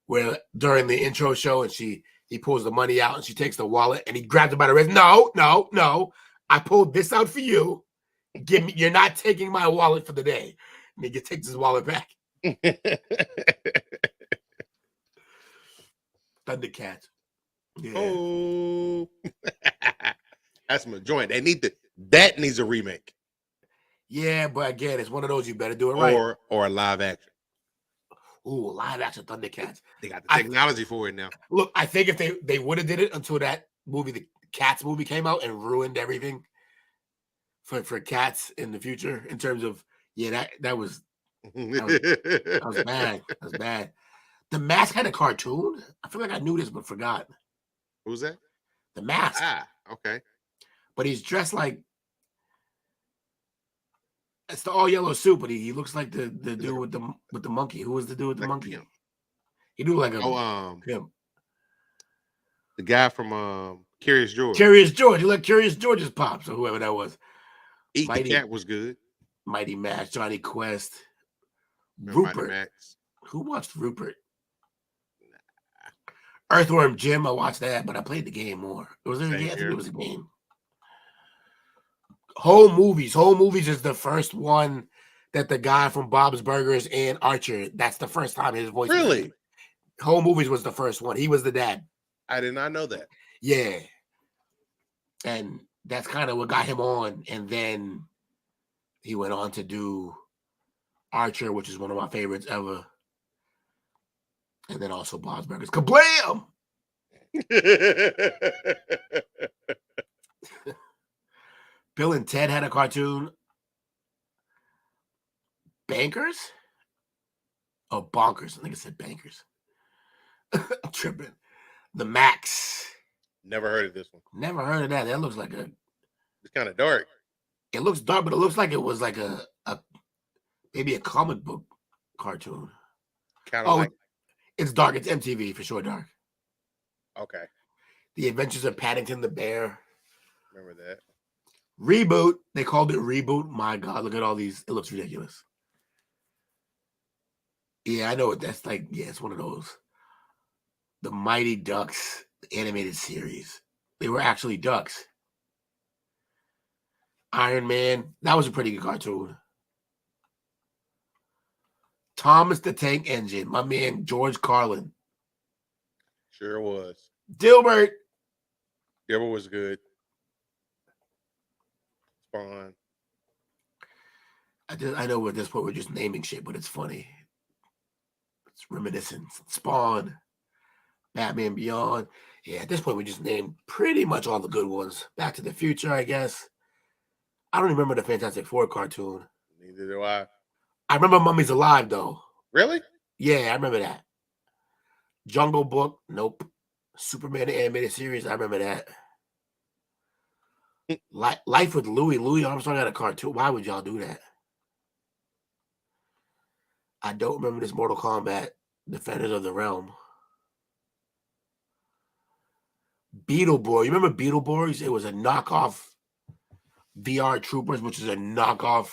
where during the intro show and he pulls the money out and she takes the wallet and he grabs it by the wrist. No. I pulled this out for you. You're not taking my wallet for the day. And he takes his wallet back. Thundercats. Yeah. Oh. That's my joint. That needs a remake. Yeah, but again, it's one of those you better do it right. Or a live action. Ooh, live action Thundercats. They got the technology for it now. Look, I think if they would have did it until that movie, the Cats movie came out and ruined everything for cats in the future in terms of that was bad. That was bad. The Mask had a cartoon. I feel like I knew this but forgot. Who's that? The Mask. Ah, okay. But he's dressed like it's the all yellow suit, but he looks like the dude with the monkey. Who was the dude with the monkey? Him. He do like a him. The guy from Curious George. Curious George. You like Curious George's pops or whoever that was. Eat the Cat was good. Mighty Max, Johnny Quest, Rupert. Max. Who watched Rupert? Earthworm Jim. I watched that, but I played the game more. Was there a game? I think it was a game. Home Movies. Home Movies is the first one that the guy from Bob's Burgers and Archer. That's the first time his voice. Really? Home Movies was the first one. He was the dad. I did not know that. Yeah. And that's kind of what got him on. And then he went on to do Archer, which is one of my favorites ever. And then also Bob's Burgers. Kablam! Bill and Ted had a cartoon. Bankers? Oh, Bonkers. I think it said Bankers. I'm tripping. The Max. Never heard of this one. Never heard of that. That looks like it's kind of dark. It looks dark, but it looks like it was like a maybe a comic book cartoon. Kind of like it's dark. It's MTV for sure. Dark. Okay. The Adventures of Paddington the Bear. Remember that. Reboot. They called it Reboot. My God, look at all these. It looks ridiculous. Yeah, I know what that's like. Yeah, it's one of those. The Mighty Ducks animated series. They were actually ducks. Iron Man. That was a pretty good cartoon. Thomas the Tank Engine. My man, George Carlin. Sure was. Dilbert. Dilbert was good. Spawn. I know at this point we're just naming shit, but it's funny. It's reminiscent. Spawn. Batman Beyond. Yeah, at this point we just named pretty much all the good ones. Back to the Future, I guess. I don't remember the Fantastic Four cartoon. Neither do I. I remember Mummy's Alive, though. Really? Yeah, I remember that. Jungle Book, nope. Superman the Animated Series, I remember that. Life with Louie. Louis Armstrong had a cartoon. Why would y'all do that? I don't remember this Mortal Kombat Defenders of the Realm. Beetleborgs. You remember Beetleborgs? It was a knockoff VR Troopers, which is a knockoff.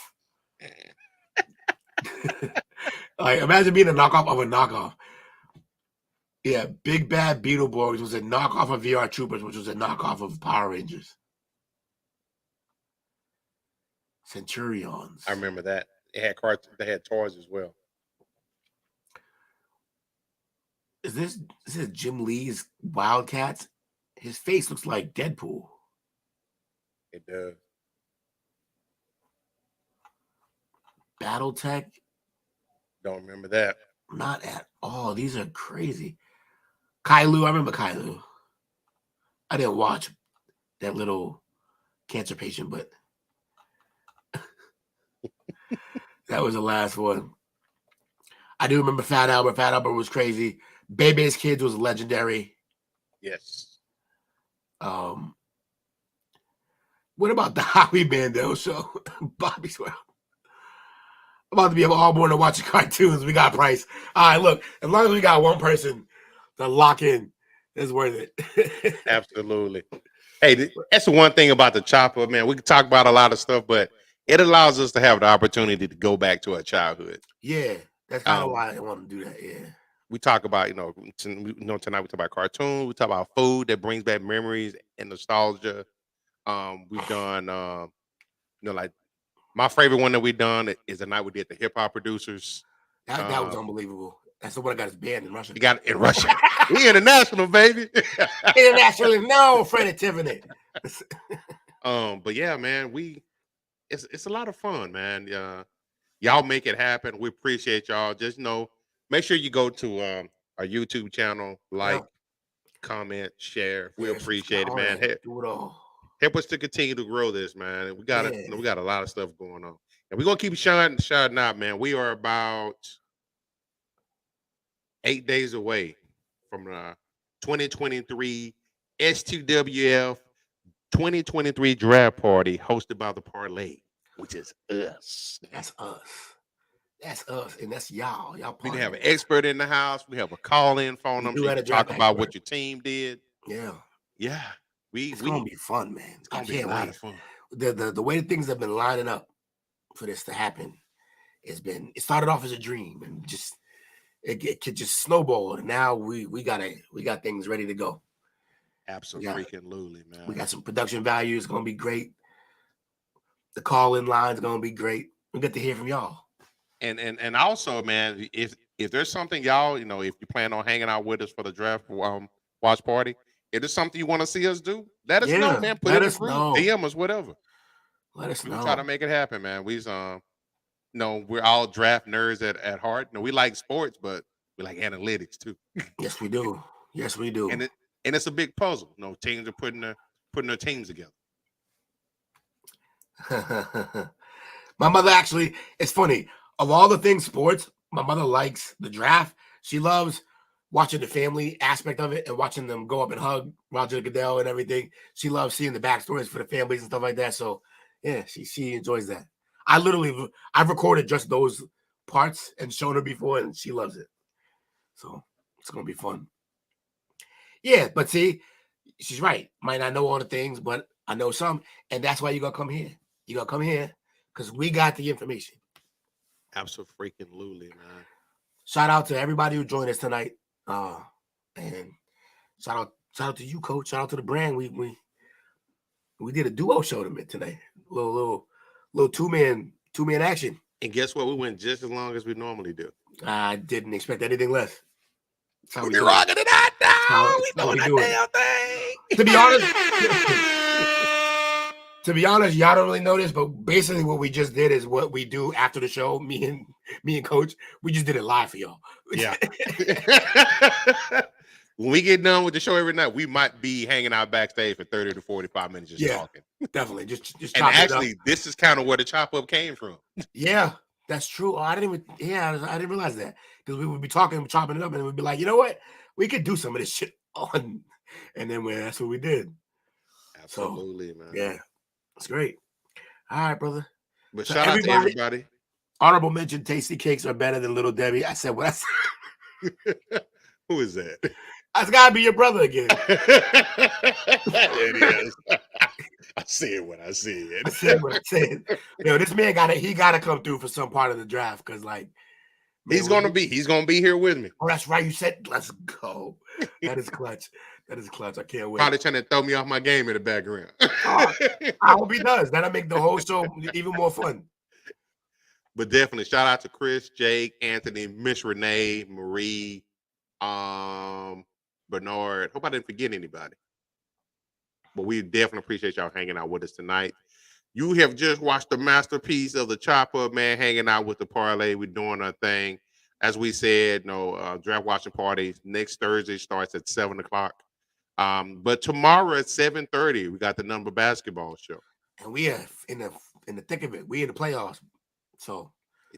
Like, imagine being a knockoff of a knockoff. Yeah, Big Bad Beetleborgs was a knockoff of VR Troopers, which was a knockoff of Power Rangers. Centurions. I remember that. It had cartoons. They had toys as well. Is this Jim Lee's Wildcats? His face looks like Deadpool. It does. Battletech? Don't remember that. Not at all. These are crazy. Kailu, I remember Kailu. I didn't watch that little cancer patient, but that was the last one. I do remember Fat Albert. Fat Albert was crazy. Bebe's Kids was legendary. Yes. What about the Howie Mandel show? Bobby's World. I'm about to be all morning watching cartoons. We got Price. All right, look, as long as we got one person to lock in, it's worth it. Absolutely. Hey, that's the one thing about the chopper, man. We can talk about a lot of stuff, but it allows us to have the opportunity to go back to our childhood. Yeah, that's kind of why I want to do that. Yeah. We talk about, tonight we talk about cartoons. We talk about food that brings back memories and nostalgia. We've done, like my favorite one that we've done is the night we did the hip hop producers. That was unbelievable. That's the one that got us banned in Russia. You got it in Russia. We international, baby. Internationally, no, Fred and Tiffany. But yeah, man, it's a lot of fun, man. Y'all make it happen. We appreciate y'all. Just make sure you go to our YouTube channel, comment, share. We appreciate it, man. Do it all. Help us to continue to grow this, man. We got we got a lot of stuff going on, and we're gonna keep shouting out, man. We are about 8 days away from the 2023 S2WF 2023 draft party hosted by the Parlay, which is us. That's us. That's us, and that's y'all. Y'all. We can have an expert in the house. We have a call-in phone number. You can talk about what your team did. Yeah. It's gonna be fun, man. It's gonna be a lot of fun. The way things have been lining up for this to happen it started off as a dream and just it could just snowball, and now we got things ready to go. Absolutely, man. We got some production value. It's gonna be great. The call-in line is gonna be great. We get to hear from y'all. And also, man, if there's something y'all, if you plan on hanging out with us for the draft watch party, if there's something you want to see us do, let us know, man. Put it in the group, DM us, whatever. Let us know. We'll try to make it happen, man. We're all draft nerds at heart. We like sports, but we like analytics too. Yes, we do. Yes, we do. And it's a big puzzle. Teams are putting their teams together. My mother actually, it's funny. Of all the things sports, my mother likes the draft. She loves watching the family aspect of it and watching them go up and hug Roger Goodell and everything. She loves seeing the backstories for the families and stuff like that. So yeah, she enjoys that. I've recorded just those parts and shown her before, and she loves it. So it's gonna be fun. Yeah, but see, she's right. Might not know all the things, but I know some, and that's why you gotta come here. You gotta come here because we got the information. Absolutely, man. Shout out to everybody who joined us tonight. And shout out to you, Coach. Shout out to the brand. We did a duo show tonight. Little two-man action. And guess what? We went just as long as we normally do. I didn't expect anything less. That's how we You're rocking it out now. We how doing we that do it. damn thing. To be honest, y'all don't really know this, but basically what we just did is what we do after the show. Me and Coach, we just did it live for y'all. Yeah. When we get done with the show every night, we might be hanging out backstage for 30 to 45 minutes just talking. Definitely. Just and actually, this is kind of where the chop up came from. Yeah, that's true. I didn't realize that. Because we would be talking, chopping it up, and we'd be like, you know what? We could do some of this shit on. And then that's what we did. Absolutely, man. Yeah. It's great. All right, brother. But shout out to everybody. Honorable mention, tasty cakes are better than Little Debbie. I said what I said. Who is that? That's gotta be your brother again. It is. I said what I said. I said what I said. This man gotta come through for some part of the draft because he's gonna be here with me. Oh, that's right. You said let's go. That is clutch. That is clutch. I can't wait. Probably trying to throw me off my game in the background. I hope he does. That'll make the whole show even more fun. But definitely shout out to Chris, Jake, Anthony, Miss Renee, Marie, Bernard. Hope I didn't forget anybody. But we definitely appreciate y'all hanging out with us tonight. You have just watched the masterpiece of the chop up, man, hanging out with the parlay. We're doing our thing. As we said, draft watching party next Thursday starts at 7:00. But tomorrow at 7:30, we got the number basketball show. And we are in the thick of it. We in the playoffs. So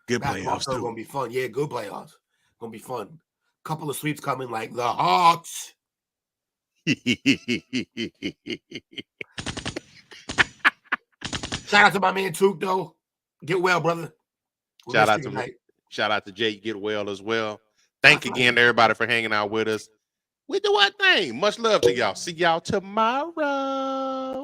good playoffs too. Gonna be fun. Yeah, good playoffs. Gonna be fun. Couple of sweeps coming like the Hawks. Shout out to my man Took though. Get well, brother. Shout out to Jake. Get well as well. Thank again to everybody for hanging out with us. We do our thing. Much love to y'all. See y'all tomorrow.